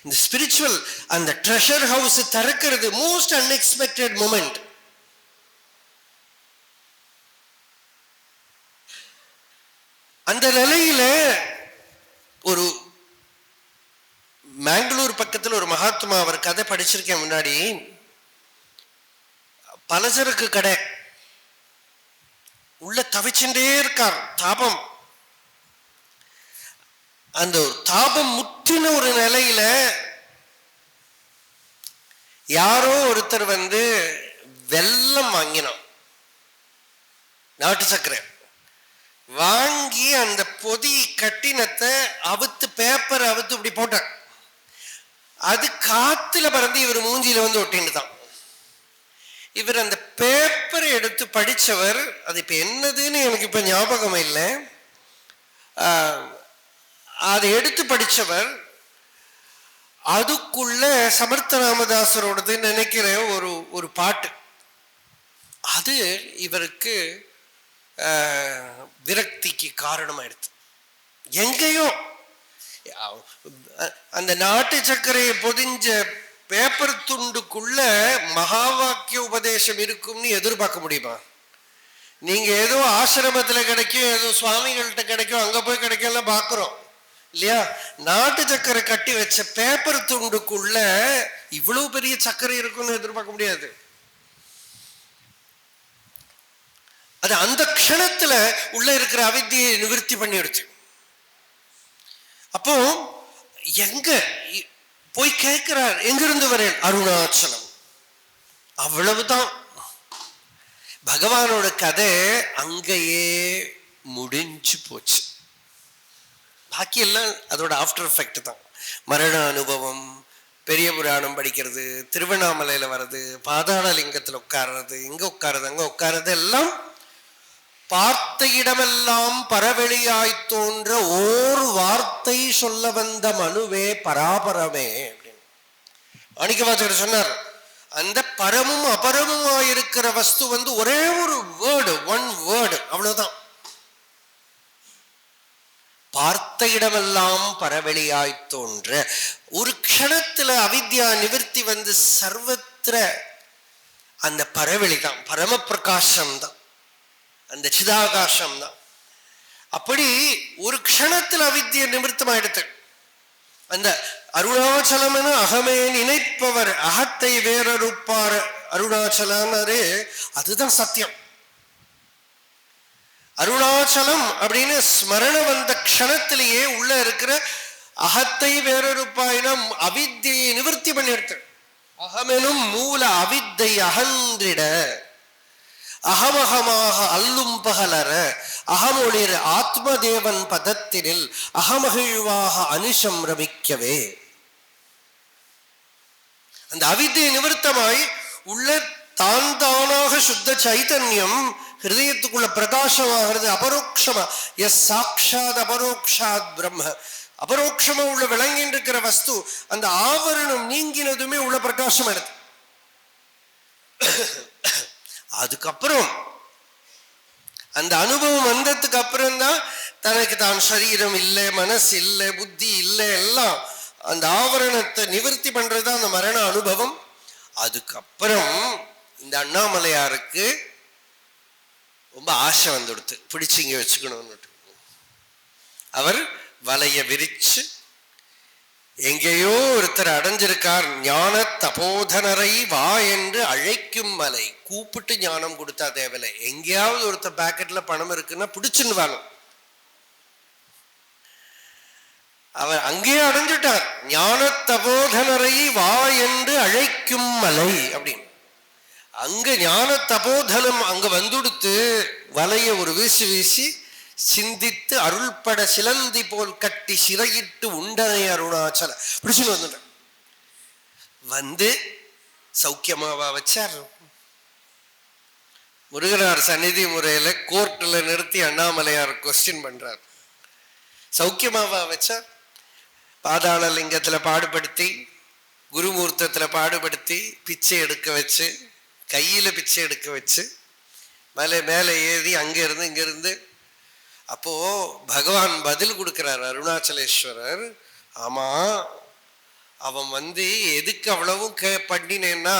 B: இந்த ஸ்பிரிச்சுவல் அந்த ட்ரெஷர் ஹவுஸ் திறக்கிறது மோஸ்ட் அன்எக்ஸ்பெக்டட் மூமெண்ட். அந்த நிலையில ஒரு மேங்களூர் பக்கத்தில் ஒரு மகாத்மா, அவர் கதை படிச்சிருக்கேன் முன்னாடி. பலசரக்கு கடை உள்ள தவிச்சுட்டே இருக்கார், தாபம். அந்த தாபம் முற்றின ஒரு நிலையில யாரோ ஒருத்தர் வெல்லம் வாங்கினான், நாட்டு சர்க்கரை வாங்கி அந்த பொதி கட்டினத்தை அவுத்து, பேப்பர் அவுத்து இப்படி போட்டார். அது காத்துல பறந்து இவர் மூஞ்சியில ஒட்டின்னு தான். இவர் அந்த பேப்பரை எடுத்து படிச்சவர், அது இப்ப என்னதுன்னு எனக்கு இப்ப ஞாபகம் இல்லை, அதை எடுத்து படிச்சவர் அதுக்குள்ள சமர்த்த ராமதாசரோடது நினைக்கிற ஒரு பாட்டு, அது இவருக்கு விரக்திக்கு காரணமாயிடுது. எங்கேயோ அந்த நாட்டு சர்க்கரையை பொதிஞ்ச பேப்பர் துண்டுக்குள்ள மகா வாக்கிய உபதேசம் இருக்கும்னு எதிர்பார்க்க முடியுமா? நீங்க ஏதோ ஆசிரமத்துல கிடைக்கும், ஏதோ சுவாமிகள்கிட்ட கிடைக்கும், அங்க போய் கிடைக்கலாம் பார்க்கிறோம் இல்லையா? நாட்டு சர்க்கரை கட்டி வச்ச பேப்பர் துண்டுக்குள்ள இவ்வளவு பெரிய சர்க்கரை இருக்கும்னு எதிர்பார்க்க முடியாது. அது அந்த க்ஷணத்துல உள்ள இருக்கிற அவித்தியை நிவர்த்தி பண்ணிடுச்சு. அப்போ எங்க போய் கேட்கிறார், எங்கிருந்து வரேன்? அருணாச்சலம். அவ்வளவுதான். பகவானோட கதை அங்கேயே முடிஞ்சு போச்சு. பாக்கி எல்லாம் அதோட ஆஃப்டர் எஃபெக்ட் தான். மரண அனுபவம், பெரிய புராணம் படிக்கிறது, திருவண்ணாமலையில வர்றது, பாதாள லிங்கத்துல உட்கார்றது, இங்க உட்கார்றது, அங்க உட்கார்றது, எல்லாம் பார்த்த இடமெல்லாம் பரவெளியாய் தோன்ற ஓர் வார்த்தை சொல்ல வந்த மனுவே பராபரமே அப்படின்னு மாணிக்கவாசகர் சொன்னார். அந்த பரமும் அபரமுமாயிருக்கிற வஸ்து ஒரே ஒரு வேர்டு, ஒன் வேர்டு, அவ்வளவுதான். பார்த்த இடமெல்லாம் பரவெளியாய் தோன்ற ஒரு க்ஷணத்துல அவித்யா நிவர்த்தி சர்வத்திர அந்த பரவெளி தான், பரம பிரகாசம் தான், அந்த சிதாகாசம் தான். அப்படி ஒரு க்ஷணத்தில் அவித்ய நிவர்த்தமாயிடுத்து. அந்த அருணாச்சலம் என அகமே நினைப்பவர் அகத்தை வேறறுப்பார் அருணாச்சலனரே, அதுதான் சத்தியம். அருணாச்சலம் அப்படின்னு ஸ்மரண வந்த க்ஷணத்திலேயே உள்ள இருக்கிற அகத்தை வேறறுப்பாயினா அவித்தியை நிவர்த்தி பண்ணிடுத்து. அகமெனும் மூல அவித்தை அகன்றிட அகமகமாக அல்லும் பகலர அகமொழிர் ஆத்மதேவன் பதத்தினில் அகமகிழ்வாக அனுஷம் ரமிக்கவே. அந்த அவித்தை நிவர்த்தமாய் உள்ள தான் தானாக சுத்த சைத்தன்யம் ஹிருதயத்துக்குள்ள பிரகாசமாகிறது. அபரோக்ஷமா எஸ் சாட்சாத் அபரோக்ஷாத் பிரம்ம, அபரோக்ஷமா உள்ள விளங்கிட்டு இருக்கிற வஸ்து அந்த ஆவரணம் நீங்கினதுமே உள்ள பிரகாசம் எடுத்து. அதுக்கப்புறம் அந்த அனுபவம் வந்ததுக்கு அப்புறம்தான் தனக்கு தான் சரீரம் இல்லை, மனசு இல்லை, புத்தி இல்லை, எல்லாம் அந்த ஆவரணத்தை நிவர்த்தி பண்றதுதான் அந்த மரண அனுபவம். அதுக்கப்புறம் இந்த அண்ணாமலையாருக்கு ரொம்ப ஆசை வந்துடுத்து, பிடிச்சு இங்க வச்சுக்கணும்னு. அவர் வலைய விரிச்சு எங்கேயோ ஒருத்தர் அடைஞ்சிருக்கார், ஞான தபோதனரை வா என்று அழைக்கும் மலை. கூப்பிட்டு ஞானம் கொடுத்தா தேவையில்லை, எங்கேயாவது ஒருத்தர் பாக்கெட்ல பணம் இருக்குன்னா பிடிச்சுன்னு வாங்க. அவர் அங்கேயே அடைஞ்சிட்டார். ஞான தபோதனரை வா என்று அழைக்கும் மலை அப்படின்னு. அங்க ஞான தபோதனம் அங்க வந்துடுத்து வலைய ஒரு வீசி வீசி சிந்தித்து அருள்பட சிலந்தி போல் கட்டி சிறையிட்டு உண்டனை அருணாச்சல பிடிச்சுன்னு வந்து சௌக்கியமாவா வச்சார். முருகனார் சந்நிதி முறையில கோர்ட்ல நிறுத்தி அண்ணாமலையார் கொஸ்டின் பண்றார். சௌக்கியமாவா வச்சார். பாதாள லிங்கத்துல பாடுபடுத்தி, குருமூர்த்தத்துல பாடுபடுத்தி, பிச்சை எடுக்க வச்சு, கையில பிச்சை எடுக்க வச்சு, மேலே மேலே ஏறி அங்க இருந்து இங்க இருந்து. அப்போ பகவான் பதில் கொடுக்கிறார் அருணாச்சலேஸ்வரர். ஆமா, அவன் எதுக்கு அவ்வளவும் பண்ணினேன்னா,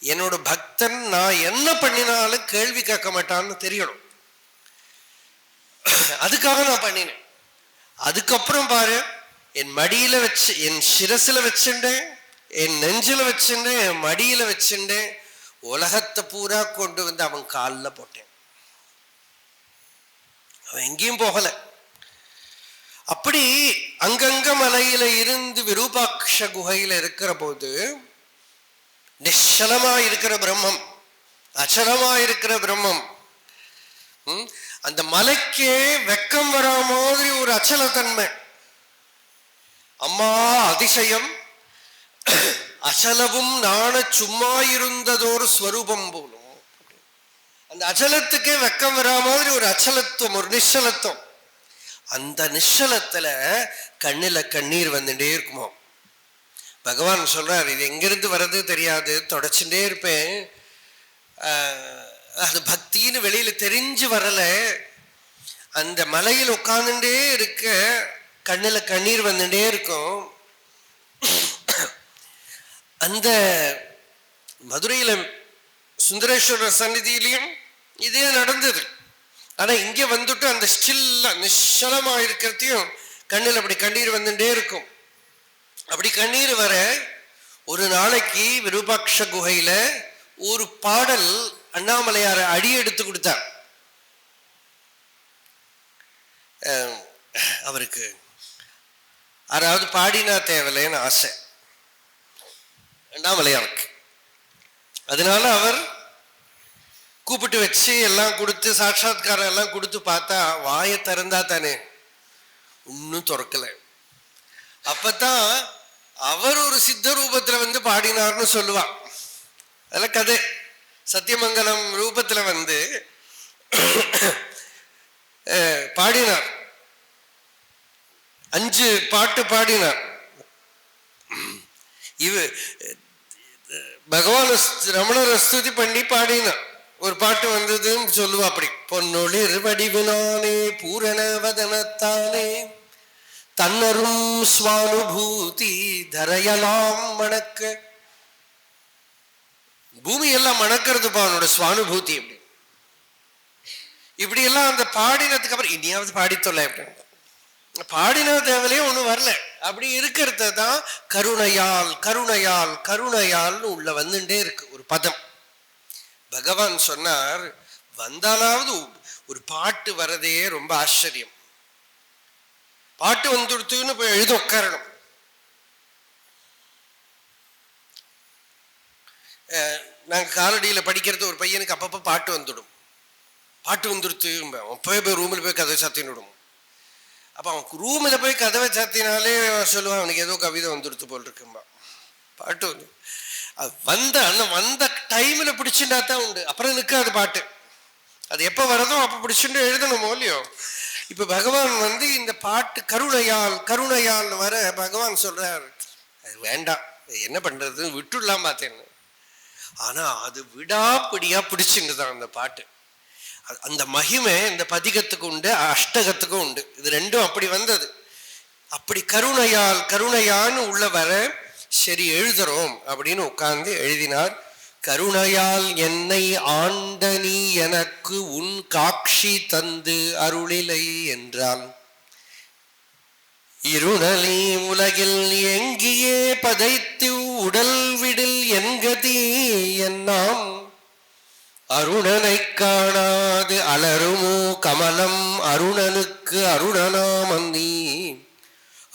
B: என்னோட பக்தன் நான் என்ன பண்ணினாலும் கேள்வி கேட்க மாட்டான்னு தெரியணும், அதுக்காக நான் பண்ணினேன். அதுக்கப்புறம் பாரு, என் மடியில வச்சு, என் சிரசுல வச்சுட்டேன், என் நெஞ்சில வச்சுட்டேன், என் மடியில வச்சுட்டேன், உலகத்தை பூரா கொண்டு அவன் காலில் போட்டேன். அவன் எங்கேயும் போகல. அப்படி அங்கங்க மலையில இருந்து விரூபாட்ச குகையில இருக்கிற போது நிச்சலமா இருக்கிற பிரம்மம், அச்சலமா இருக்கிற பிரம்மம், அந்த மலைக்கே வெக்கம் வரா மாதிரி ஒரு அச்சலத்தன்மை. அம்மா அதிசயம், அச்சலவும் நாண சும்மா இருந்ததோர் ஸ்வரூபம் போலும். அந்த அச்சலத்துக்கே வெக்கம் வரா மாதிரி ஒரு அச்சலத்துவம், ஒரு நிச்சலத்துவம். அந்த நிச்சலத்துல கண்ணுல கண்ணீர் வந்துட்டே இருக்குமோ. பகவான் சொல்றார், இது எங்கிருந்து வர்றது தெரியாது, தொடச்சுட்டே இருப்பேன், அது பக்தின்னு வெளியில தெரிஞ்சு வரல, அந்த மலையில் உட்கார்ந்துட்டே இருக்க கண்ணுல கண்ணீர் வந்துட்டே இருக்கும். அந்த மதுரையில சுந்தரேஸ்வரர் சந்நிதியிலையும் இதே நடந்தது. ஆனா இங்க வந்துட்டு அந்த ஸ்டில்லா நிச்சலமா இருக்கிறதையும் கண்ணில் அப்படி கண்ணீர் வந்துட்டே இருக்கும். அப்படி கண்ணீர் வர ஒரு நாளைக்கு விரூபாட்ச குகையில ஒரு பாடல் அண்ணாமலையார அடி எடுத்து கொடுத்தார். அவருக்கு யாராவது பாடினா தேவலைன்னு ஆசை அண்ணாமலையாருக்கு. அதனால அவர் கூப்பிட்டு வச்சு எல்லாம் கொடுத்து, சாட்சாத்காரம் எல்லாம் கொடுத்து பார்த்தா வாயை திறந்தா தானே, ஒன்னும் திறக்கல. அப்பதான் அவர் ஒரு சித்த ரூபத்துல பாடினார்னு சொல்லுவான். அதெல்லாம் கதை. சத்தியமங்கலம் ரூபத்துல பாடினார், 5 பாட்டு பாடினார். பகவான் ரமணரை ஸ்துதி பண்ணி பாடினான். ஒரு பாட்டு வந்ததுன்னு சொல்லுவா அப்படி. பொன்னொளிர் வடிவினானே பூரண வதனத்தானே தன்னரும் ஸ்வானுபூதி தரையலாம் மணக்க. பூமி எல்லாம் மணக்கிறதுப்பா அவனோட ஸ்வானுபூதி. அப்படி இப்படி எல்லாம் அந்த பாடினதுக்கு அப்புறம் இனியாவது பாடித்தொல்ல அப்படின்னு பாடின தேவலையே ஒன்றும் வரல. அப்படி இருக்கிறத தான் கருணையால் கருணையால் கருணையால்னு உள்ள வந்துட்டே இருக்கு ஒரு பதம். பகவான் சொன்னார், வந்தாலாவது ஒரு பாட்டு வரதே ரொம்ப ஆச்சரியம். பாட்டு வந்துடுத்துன்னு போய் எழுத உட்காரணும். நாங்கள் காலடியில் படிக்கிறது ஒரு பையனுக்கு அப்பப்போ பாட்டு வந்துடும். பாட்டு வந்துடுத்து போய் ரூமில் போய் கதவை சாத்தின்னுடும். அப்போ அவன் ரூமில் போய் கதவை சாத்தினாலே சொல்லுவான், அவனுக்கு ஏதோ கவிதை வந்துடுத்து போல் இருக்கும்பா. பாட்டு வந்து வந்த டைமில் பிடிச்சுட்டா தான் உண்டு, அப்புறம் நிற்காது பாட்டு. அது எப்போ வரதோ அப்போ பிடிச்சுட்டு எழுதணுமோ இல்லையோ. இப்போ பகவான் இந்த பாட்டு கருணையால் கருணையால் வர பகவான் சொல்றார், அது வேண்டாம், என்ன பண்றது, விட்டுடலாம் பார்த்தேன்னு. ஆனா அது விடாப்பிடியா பிடிச்சுட்டு தான் அந்த பாட்டு. அந்த மகிமை இந்த பதிகத்துக்கு உண்டு, அஷ்டகத்துக்கும் உண்டு. இது ரெண்டும் அப்படி வந்தது. அப்படி கருணையால் கருணையான்னு உள்ள வர சரி எழுதுறோம் அப்படின்னு உட்கார்ந்து எழுதினார். கருணையால் என்னை ஆண்ட நீ எனக்கு உன் காட்சி தந்து அருளிலை என்றால் இருளலி உலகில் எங்கியே பதைத்து உடல் விடில் என்கதி என்னாம் அருணனை காணாது அலருமோ கமலம் அருணனுக்கு அருணனாமந்தீ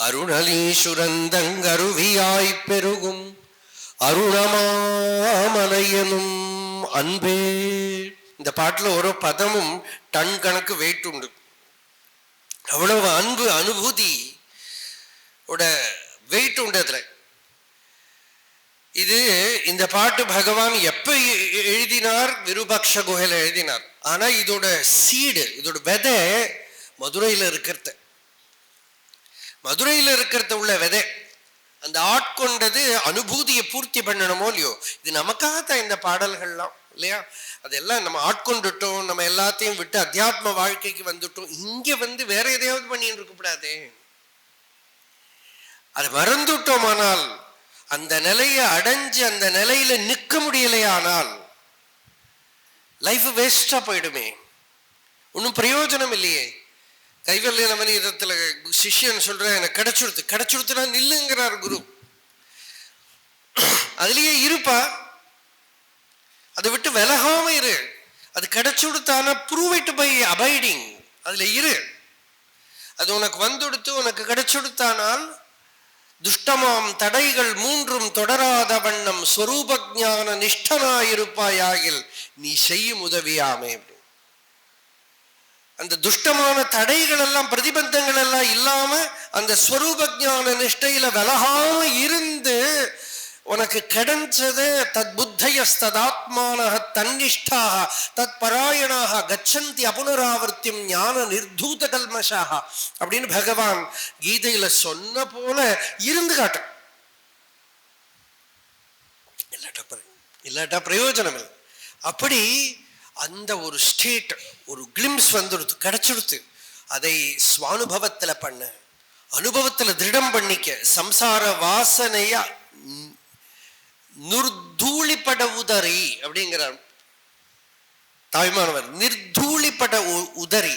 B: அருணலீசுரந்தங்கருவியாய் பெருகும் அருணமாமலையனும் அன்பே. இந்த பாட்டுல ஒரு பதமும் டன் கணக்கு வெயிட் உண்டு. அவ்வளவு அன்பு அனுபூதி வெயிட் உண்டு அதுல. இது இந்த பாட்டு பகவான் எப்ப எழுதினார்? விருபக்ஷ குகையில எழுதினார். ஆனா இதோட சீடு, இதோட விதை மதுரையில இருக்கிறத உள்ள விதை. அந்த ஆட்கொண்டது அனுபூதியை பூர்த்தி பண்ணணுமோ இல்லையோ. இது நமக்காகத்தான் இந்த பாடல்கள்லாம் இல்லையா. அதெல்லாம் நம்ம ஆட்கொண்டுட்டோம், நம்ம எல்லாத்தையும் விட்டு அத்தியாத்ம வாழ்க்கைக்கு வந்துட்டோம். இங்க வேற எதையாவது பண்ணிட்டு இருக்க கூடாதே. அதை மறந்துட்டோமானால், அந்த நிலையை அடைஞ்சு அந்த நிலையில நிற்க முடியலையானால் லைஃப் வேஸ்டா போயிடுமே, ஒன்றும் பிரயோஜனம் இல்லையே. கைவல்ய நவநீதத்துல சிஷ்யன் சொல்ற, எனக்கு கிடைச்சுடுத்துனா நில்லுங்கிறார் குரு. அதுலயே இருப்பா, அதை விட்டு விலகாம இரு. அது கிடைச்சுடுத்தானா ப்ரூவ் இட் பை அபைடிங், அதுல இரு. அது உனக்கு வந்துடுத்து உனக்கு கிடைச்சுடுத்தானால் துஷ்டமாம் தடைகள் மூன்றும் தொடராத வண்ணம் ஸ்வரூப ஞான நிஷ்டனாயிருப்பாயாகில் நீ செய்யும் உதவியாமே. அந்த துஷ்டமான தடைகள் எல்லாம் பிரதிபந்தங்கள் எல்லாம் இல்லாம அந்த ஸ்வரூப ஞான நிஷ்டையில விலகாம இருந்து உனக்கு கிடைச்சது தத் புத்தயஸ்ததாத்மானஹ தன்னிஷ்டாக தத் பராயணாக கச்சந்தி அபுனராவர்த்தியம் ஞான நிர்தூத கல்மஷாக அப்படின்னு பகவான் கீதையில சொன்ன போல இருந்து காட்ட. இல்லாட்டா பிரயோஜனம் இல்லை. அப்படி அந்த ஒரு ஸ்டேட், ஒரு கிளிம்ஸ் வந்துடுத்து, கிடைச்சிடுத்து. அதை ஸ்வானுபவத்துல பண்ண, அனுபவத்துல திருடம் பண்ணிக்க, சம்சார வாசனைய நிர்தூளிப்பட உதறி அப்படிங்கிறார் தாய்மானவர். நிர்தூளிப்பட உதறி,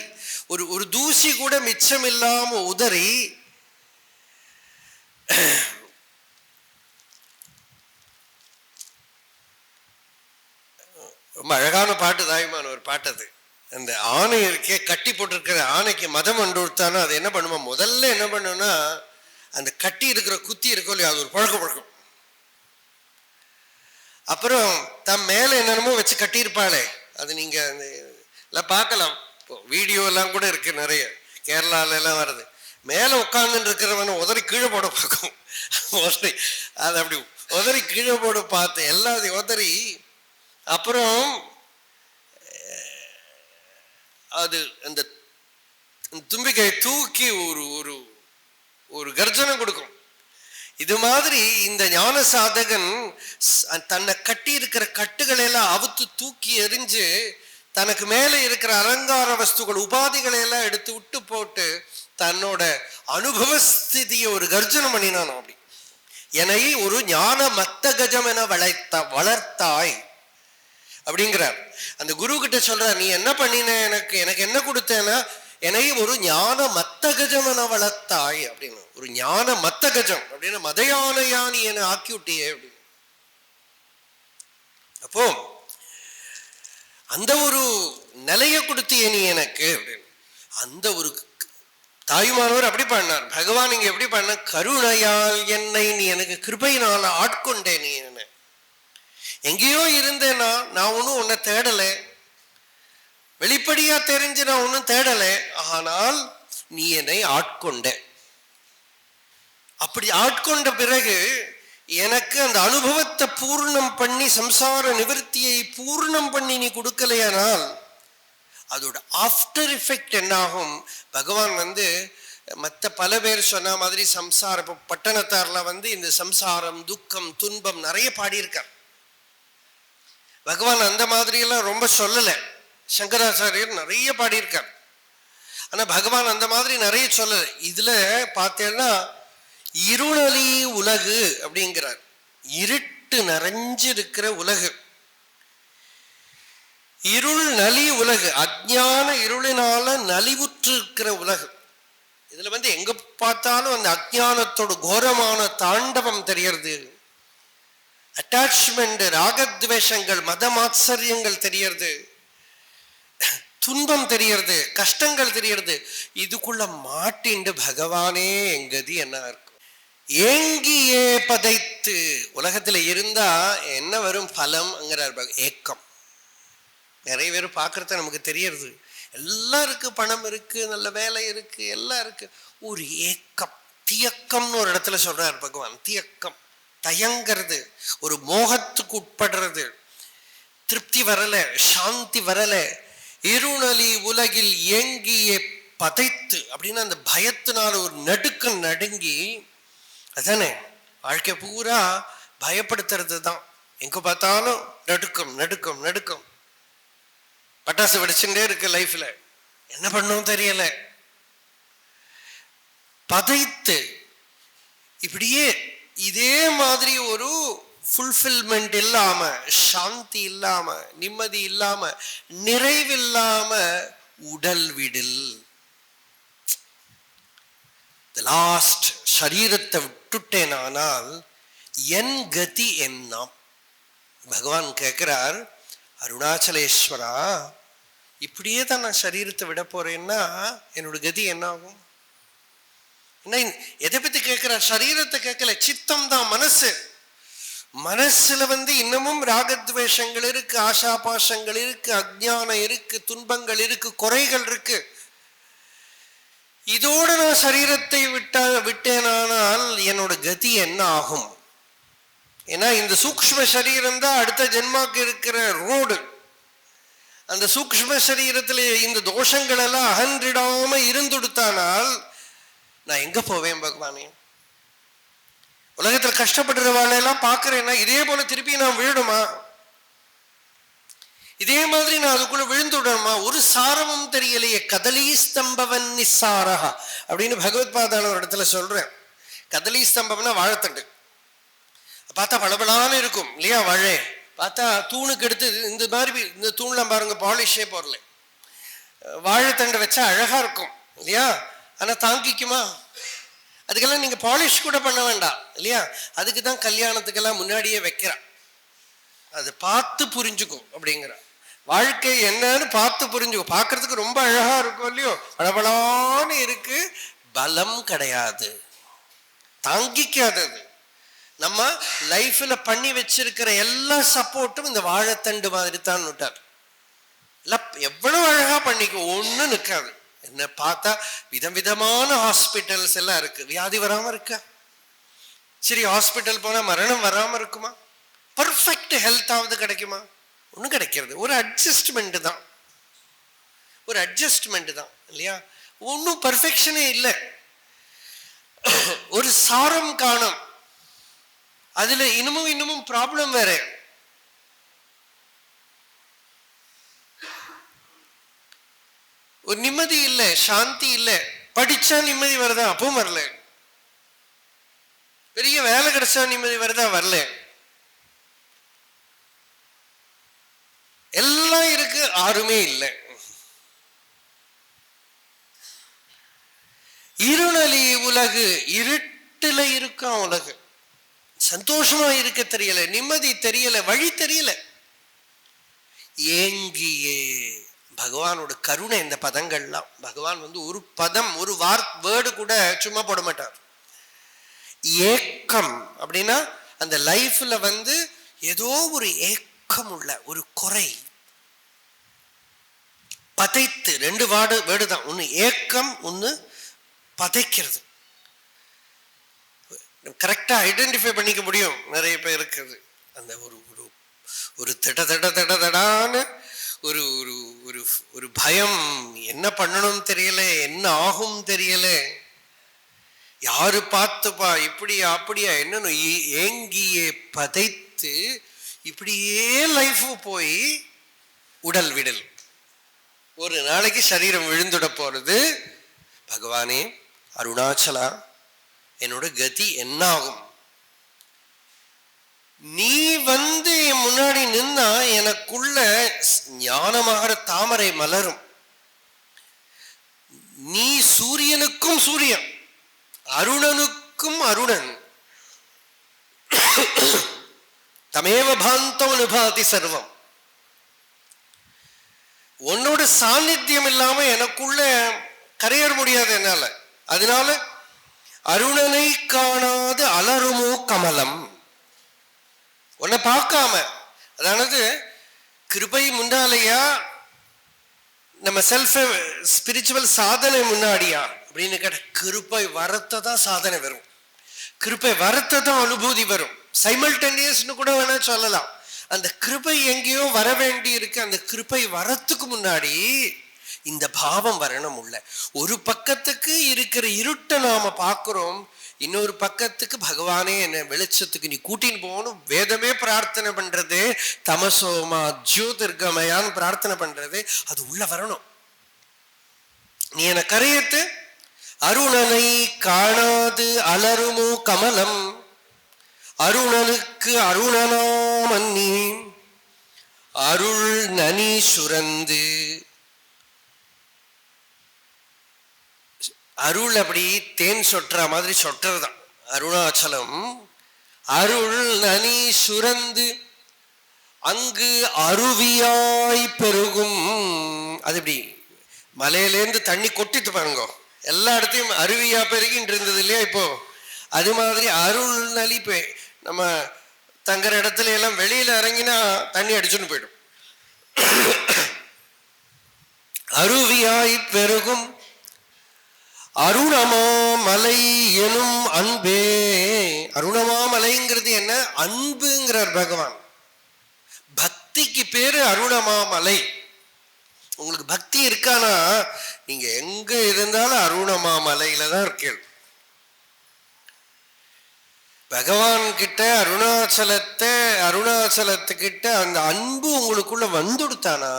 B: ஒரு தூசி கூட மிச்சம் இல்லாம உதறி ரொம்ப அழகான பாட்டு தாய்மானவர் பாட்டது. அந்த ஆணை இருக்கே கட்டி போட்டிருக்கிற ஆணைக்கு மதம் அண்டுத்தானா அது என்ன பண்ணுமா, முதல்ல என்ன பண்ணுன்னா அந்த கட்டி இருக்கிற குத்தி இருக்கோ இல்லையா, அது ஒரு பழக்கம். அப்புறம் தம் மேல என்னென்னமோ வச்சு கட்டியிருப்பாளே, அது நீங்க எல்லாம் பார்க்கலாம், வீடியோ எல்லாம் கூட இருக்கு நிறைய, கேரளால எல்லாம் வருது. மேல உட்கார்ந்து இருக்கிறவன உதறி கீழே போட பார்க்கும். உதறி அது அப்படி உதறி கீழே போட பார்த்து எல்லாத்தையும் உதறி, அப்புறம் அது அந்த தும்பிக்கையை தூக்கி ஒரு ஒரு கர்ஜனை கொடுக்கும். இது மாதிரி இந்த ஞான சாதகன் தன்னை கட்டி இருக்கிற கட்டுகளை எல்லாம் அவுத்து தூக்கி எறிஞ்சு தனக்கு மேலே இருக்கிற அலங்கார வஸ்துகள் உபாதிகளை எல்லாம் எடுத்து விட்டு போட்டு தன்னோட அனுபவ ஸ்திதியை ஒரு கர்ஜனம் பண்ணினானோ. அப்படி என்னை ஒரு ஞான மத்த கஜம் என வளர்த்தாய் அப்படிங்கிறார். அந்த குரு கிட்ட சொல்றார், நீ என்ன பண்ணின, எனக்கு என்ன கொடுத்தேன்னா என்னை ஒரு ஞான மத்த கஜம் என வளர்த்தாய் அப்படின்னு. ஒரு ஞான மத்த கஜம் அப்படின்னு மதையானையா நீ என்னை ஆக்கிவிட்டியே அப்படின்னு. அப்போ அந்த ஒரு நிலையை கொடுத்தியே நீ எனக்கு அப்படின்னு. அந்த ஒரு தாயுமானவர் அப்படி பண்ணார். பகவான் இங்க எப்படி பண்ண, கருணையால் என்னை நீ எனக்கு கிருபையினால ஆட்கொண்டே. நீ என்ன எங்கேயோ இருந்தேன்னா நான் ஒன்றும் உன்னை தேடலை, வெளிப்படையா தெரிஞ்சு நான் ஒன்றும் தேடலை, ஆனால் நீ என்னை ஆட்கொண்ட. அப்படி ஆட்கொண்ட பிறகு எனக்கு அந்த அனுபவத்தை பூர்ணம் பண்ணி சம்சார நிவர்த்தியை பூர்ணம் பண்ணி நீ கொடுக்கலையானால் அதோட ஆஃப்டர் எஃபெக்ட் என்னாகும். பகவான் மற்ற பல பேர் சொன்ன மாதிரி சம்சார இப்போ பட்டணத்தாரில் இந்த சம்சாரம் துக்கம் துன்பம் நிறைய பாடியிருக்கார். பகவான் அந்த மாதிரியெல்லாம் ரொம்ப சொல்லலை. சங்கராச்சாரியர் நிறைய பாடியிருக்கார். ஆனால் பகவான் அந்த மாதிரி நிறைய சொல்லலை. இதில் பார்த்தேன்னா இருளலி உலகு அப்படிங்கிறார். இருட்டு நிறைஞ்சிருக்கிற உலகு, இருள் நலி உலகு, அஜ்ஞான இருளினால நலிவுற்று இருக்கிற உலகு. இதுல எங்க பார்த்தாலும் அந்த அஜ்ஞானத்தோட கோரமான தாண்டவம் தெரியறது. அட்டாச்மெண்ட், ராகத்வேஷங்கள், மதமாத்சரியங்கள் தெரியறது, துன்பம் தெரியறது, கஷ்டங்கள் தெரியறது. இதுக்குள்ள மாட்டிண்டு பகவானே எங்கதி என்ன இருக்கும். ஏங்கியே பதைத்து உலகத்துல இருந்தா என்ன வரும் பலம்ங்கிறார். ஏக்கம். நிறைய பேர் பார்க்கறத நமக்கு தெரியறது. எல்லாம் இருக்கு, பணம் இருக்கு, நல்ல வேலை இருக்கு, எல்லாம் இருக்கு. ஒரு ஏக்கம், தியக்கம்னு ஒரு இடத்துல சொல்றார் பகவான். தியக்கம், தயங்கிறது, ஒரு மோகத்துக்கு உட்படுறது, திருப்தி வரல, சாந்தி வரல. இருளலி உலகில் ஏங்கியே பதைத்து அப்படின்னு அந்த பயத்தினால ஒரு நடுக்கம் நடுங்கி, அதானே வாழ்க்கை பூரா பயப்படுத்துறது தான். எங்க பார்த்தாலும் நடுக்கம் நடுக்கம் நடுக்கம். பட்டாசு வெடிச்சுட்டே இருக்கு லைஃப்ல, என்ன பண்ணும் தெரியல. பதைத்து இப்படியே இதே மாதிரி ஒரு ஃபுல்ஃபில்மெண்ட் இல்லாம, சாந்தி இல்லாம, நிம்மதி இல்லாம, நிறைவில்லாம உடல் விடில். லாஸ்ட் சரீரத்தை விட்டுட்டேனானால் என் கதி என்ன? பகவான் கேட்கிறார், அருணாச்சலேஸ்வரா, இப்படியே தான் நான் சரீரத்தை விட போறேன்னா என்னோட கதி என்ன ஆகும்? என்ன எதை பத்தி கேட்கிறார்? சரீரத்தை கேட்கல, சித்தம் தான், மனசு. மனசுல இன்னமும் ராகத்வேஷங்கள் இருக்கு, ஆசாபாசங்கள் இருக்கு, அஜ்ஞானம் இருக்கு, துன்பங்கள் இருக்கு, குறைகள் இருக்கு. இதோட நான் சரீரத்தை விட்டேனானால் என்னோட கதி என்ன ஆகும்? ஏன்னா இந்த சூக்ஷ்ம சரீரம் தான் அடுத்த ஜென்மாக்கு இருக்கிற ரோடு. அந்த சூக்ஷ்ம சரீரத்துல இந்த தோஷங்கள் எல்லாம் அகன்றிடாம இருந்துடுத்தானால் நான் எங்க போவேன் பகவானே? உலகத்துல கஷ்டப்படுற வாழையெல்லாம் பார்க்கிறேன்னா இதே போல திருப்பி நான் விழணுமா? இதே மாதிரி நான் அதுக்குள்ள விழுந்து விடணுமா? ஒரு சாரமும் தெரியலையே. கதலி ஸ்தம்பவன் நிசாரஹா அப்படின்னு பகவத் பாதான ஒரு இடத்துல சொல்றேன். கதலி ஸ்தம்பம்னா வாழைத்தண்டு. பார்த்தா பளபளான்னு இருக்கும் இல்லையா? வாழை பார்த்தா தூணுக்கு எடுத்து இந்த மாதிரி இந்த தூண்லாம் பாருங்க, பாலிஷே போடல. வாழைத்தண்டை வச்சா அழகா இருக்கும் இல்லையா? ஆனா தாங்கிக்குமா? அதுக்கெல்லாம் நீங்க பாலிஷ் கூட பண்ண வேண்டாம் இல்லையா? அதுக்கு தான் கல்யாணத்துக்கெல்லாம் முன்னாடியே வைக்கிறா. அதை பார்த்து புரிஞ்சுக்கும் அப்படிங்கிற. வாழ்க்கை என்னன்னு பார்த்து புரிஞ்சுக்கும். பார்க்கறதுக்கு ரொம்ப அழகா இருக்கும் இல்லையோ? பளபளான்னு இருக்கு, பலம் கிடையாது, தாங்கிக்காதது. நம்ம லைஃப்ல பண்ணி வச்சிருக்கிற எல்லா சப்போர்ட்டும் இந்த வாழைத்தண்டு மாதிரி தான் விட்டார். எவ்வளவு அழகா பண்ணிக்கும், ஒண்ணு நிற்காது. என்ன பார்த்தா விதவிதமான ஹாஸ்பிட்டல்ஸ் எல்லாம் இருக்கு. வியாதி வராம இருக்கா? சரி, ஹாஸ்பிட்டல் போனா மரணம் வராம இருக்குமா? பர்ஃபெக்ட் ஹெல்த்தாவது கிடைக்குமா? ஒன்றும் கிடைக்கிறது. ஒரு அட்ஜஸ்ட்மெண்ட் தான், ஒரு அட்ஜஸ்ட்மெண்ட் தான் இல்லையா? ஒன்றும் பர்ஃபெக்ஷனே இல்லை. ஒரு சாரம் காணும். அதுல இன்னமும் ப்ராப்ளம் வேற. ஒரு நிம்மதி இல்லை, சாந்தி இல்லை. படிச்சா நிம்மதி வருதா? அப்பவும் வரல. பெரிய வேலை கிடைச்சா நிம்மதி வருதா? வரல. எல்லாம் இருக்கு, யாருமே இல்லை. இருளி உலகு, இருட்டுல இருக்கான் உலகு. சந்தோஷமா இருக்க தெரியல, நிம்மதி தெரியல, வழி தெரியல. ஏங்கியே பகவானோட கருணை. இந்த பதங்கள்லாம் பகவான் ஒரு பதம், ஒரு வேர்டு கூட சும்மா போட மாட்டார். ஏக்கம் அப்படின்னா அந்த லைஃப்ல ஏதோ ஒரு ஏக்கம் உள்ள ஒரு குறை. பதைத்து, ரெண்டு வேர்டு தான். ஒன்னு ஏக்கம், ஒன்னு பதைக்கிறது. கரெக்டா ஐடென்டிஃபை பண்ணிக்க முடியும் நிறைய பேர் இருக்குது. அந்த ஒரு ஒரு தடான்னு ஒரு ஒரு ஒரு பயம். என்ன பண்ணணும் தெரியல, என்ன ஆகும் தெரியல, யாரு பார்த்துப்பா, இப்படியா அப்படியா, என்னன்னு ஏங்கியே பதைத்து இப்படியே லைஃப் போய் உடல் விடல். ஒரு நாளைக்கு சரீரம் விழுந்துட போறது. பகவானே அருணாச்சலா, என்னோட கதி என்ன ஆகும்? நீ என் முன்னாடி நின்னா எனக்குள்ள ஞானமாகிற தாமரை மலரும். நீ சூரியனுக்கும் சூரியன், அருணனுக்கும் அருணன். தமேவ பாந்தம் அனுபாதி சர்வம். உன்னோட சாநித்தியம் இல்லாம எனக்குள்ள கரையேற முடியாது என்னால. அதனால அருணனை காணாது அலருமோ கமலம். உன்னை பார்க்காம, அதாவது கிருபை முன்னாலையா நம்ம செல்ஃப் ஸ்பிரிச்சுவல் சாதனை முன்னாடியா அப்படின்னு கேட்ட, கிருபை வரத்தை தான் சாதனை வரும், கிருபை வரத்தை தான் அனுபூதி வரும். சைமல்டேனியஸ்னு கூட வேணா சொல்லலாம். அந்த கிருபை எங்கேயோ வர வேண்டி இருக்கு. அந்த கிருபை வரத்துக்கு முன்னாடி இந்த பாவம் வரணும் உள்ள. ஒரு பக்கத்துக்கு இருக்கிற இருட்டை நாம பார்க்கிறோம், இன்னொரு பக்கத்துக்கு பகவானே என்ன வெளிச்சத்துக்கு நீ கூட்டின்னு போகணும். வேதமே பிரார்த்தனை பண்றது தமசோமா ஜோதிர்கமயான்னு பிரார்த்தனை பண்றது. அது உள்ள வரணும். நீ என்ன கரையத்து. அருணனை காணாது அலருமோ கமலம். அருணனுக்கு அருணனாமன்னி அருள் நனி சுரந்து. அருள் அப்படி தேன் சொட்டுற மாதிரி சொட்டுறதுதான் அருணாச்சலம். அருள் நனி சுரந்து அங்கு அருவியாய் பெருகும். அது இப்படி மலையிலேருந்து தண்ணி கொட்டிட்டு பாருங்க, எல்லா இடத்தையும் அருவியா பெருகின்னு இருந்தது இல்லையா இப்போ? அது மாதிரி அருள் நலி நம்ம தங்குற இடத்துல எல்லாம் வெளியில இறங்கினா தண்ணி அடிச்சுன்னு போயிடும். அருவியாய் பெருகும் அருணமாமலை எனும் அன்பே. அருணமாமலைங்கிறது என்ன? அன்புங்கிறார் பகவான். பக்திக்கு பேரு அருணமாமலை. உங்களுக்கு பக்தி இருக்கானா நீங்க எங்க இருந்தாலும் அருணமாமலையில தான் இருக்கீங்க. பகவான் கிட்ட அருணாச்சலத்துக்கிட்ட அந்த அன்பு உங்களுக்குள்ள வந்துடுத்தானா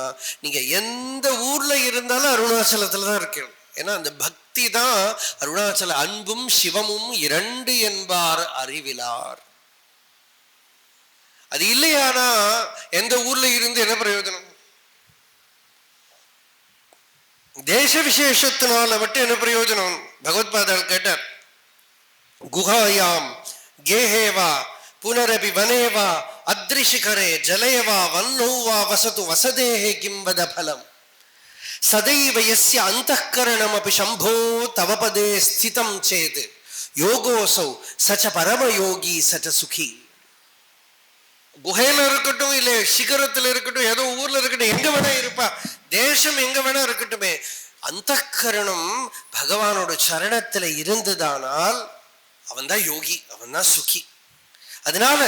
B: நீங்க எந்த ஊர்ல இருந்தாலும் அருணாச்சலத்துல தான் இருக்கீங்க. ஏன்னா அந்த பக்தி தான் அருணாச்சல. அன்பும் சிவமும் இரண்டு என்பார் அறிவிலார். அது இல்லையானா எந்த ஊர்ல இருந்து என்ன பிரயோஜனம்? தேச விசேஷத்தினால மட்டும் என்ன பிரயோஜனம்? பகவத்பாதால் கேட்டார், குஹாயாம் கேஹேவா புனரபி வனேவா அத்ரிஷிகரே ஜலேவா வன்னோவா வசது வசதேஹே கிம்பத பலம் சதைவ யஸ்ய அந்தఃகரணம் அபி சம்போ தவ பதே ஸ்திதம் சேத் யோகோசௌ சச்ச பரமயோகி சச்ச சுகி. குஹையில இருக்கட்டும், இல்லை சிகரத்தில் இருக்கட்டும், ஏதோ ஊர்ல இருக்கட்டும், எங்க வேணா இருப்பா, தேசம் எங்க வேணா இருக்கட்டுமே, அந்தఃகரணம் பகவானோட சரணத்துல இருந்ததானால் அவன் தான் யோகி, அவன் தான் சுகி. அதனால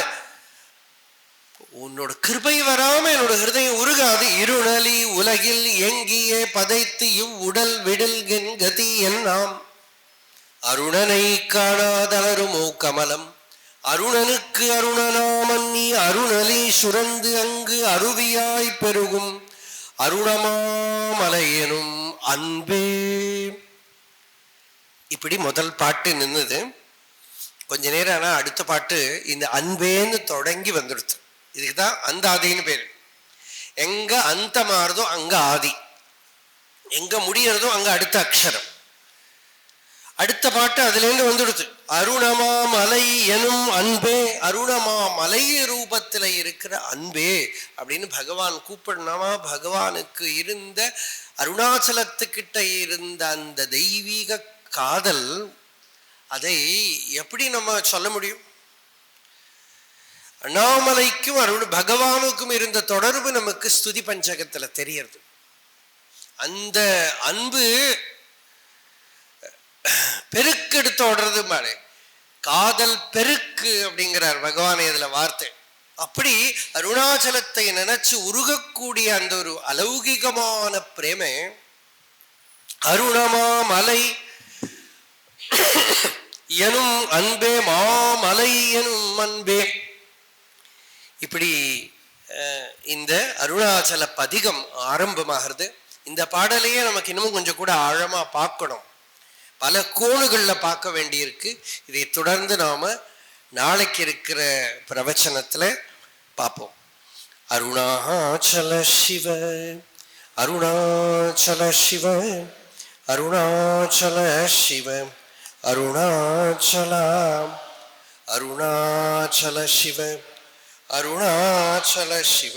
B: உன்னோட கிருபை வராம என்னோட ஹிருதயம் உருகாது. இருளி உலகில் எங்கியே பதைத்து இவ் உடல் விடல் கதி என்னாம். அருணனை காணாதலருமோ கமலம். அருணனுக்கு அருணனாமன்னி அருணலி சுரந்து அங்கு அருவியாய் பெருகும் அருணமாமலையெனும் அன்பே. இப்படி முதல் பாட்டு நின்னுது. கொஞ்ச நேரம் ஆனா அடுத்த பாட்டு இந்த அன்பேன்னு தொடங்கி வந்துடுது. இதுக்குதான் அந்த ஆதின்னு பேரு. எங்க அந்த மாறுதோ அங்க ஆதி, எங்க முடியறதோ அங்க அடுத்த அக்ஷரம். அடுத்த பாட்டு அதுல இருந்து வந்துடுது. அருணமா மலை எனும் அன்பே, அருணமா மலை ரூபத்துல இருக்கிற அன்பே அப்படின்னு பகவான் கூப்பிடணுமா. பகவானுக்கு இருந்த அருணாச்சலத்துக்கிட்ட இருந்த அந்த தெய்வீக காதல், அதை எப்படி நம்ம சொல்ல முடியும்? அண்ணாமலைக்கும் பகவானுக்கும் இருந்த தொடர்பு நமக்கு ஸ்துதி பஞ்சகத்துல தெரியறது. அந்த அன்பு பெருக்கெடுத்து ஓடுறது மாதிரி காதல் பெருக்கு அப்படிங்கிறார் பகவான் இதுல வார்த்தை. அப்படி அருணாச்சலத்தை நினைச்சு உருகக்கூடிய அந்த ஒரு அலௌகிகமான பிரேமை அருணமா மலை எனும் அன்பே, மாமலை எனும் அன்பே. இப்படி இந்த அருணாச்சல பதிகம் ஆரம்பமாகிறது. இந்த பாடலையே நமக்கு இன்னமும் கொஞ்சம் கூட ஆழமா பார்க்கணும், பல கோணுகள்ல பார்க்க வேண்டியிருக்கு. இதை தொடர்ந்து நாம நாளைக்கு இருக்கிற பிரவச்சனத்துல பார்ப்போம். அருணாச்சல சிவ அருணாச்சல சிவ அருணாச்சல சிவ அருணாச்சல அருணாச்சல சிவ அருணாச்சல சிவ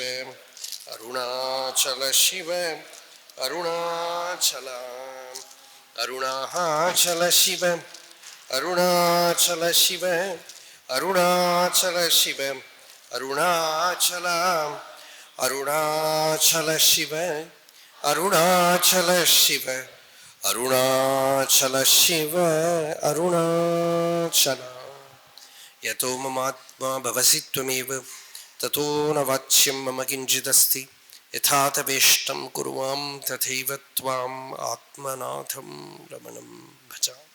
B: அருணாச்சல சிவ அருணாச்சல அருணாச்சல சிவ அருணாச்சல சிவ அருணாச்சல சிவ அருணாச்சல அருணாச்சல சிவ அருணாச்சல சிவ அருணாச்சல சிவ அருணாச்சல. யதோ மமாத்மா பவசி த்வமேவ ததோ ந வாச்யம் மம கிஞ்சிதஸ்தி யதா தவேஷ்டம் குரு மாம் ததைவ த்வாம் ஆத்மநாதம் ரமணம் பஜாமி.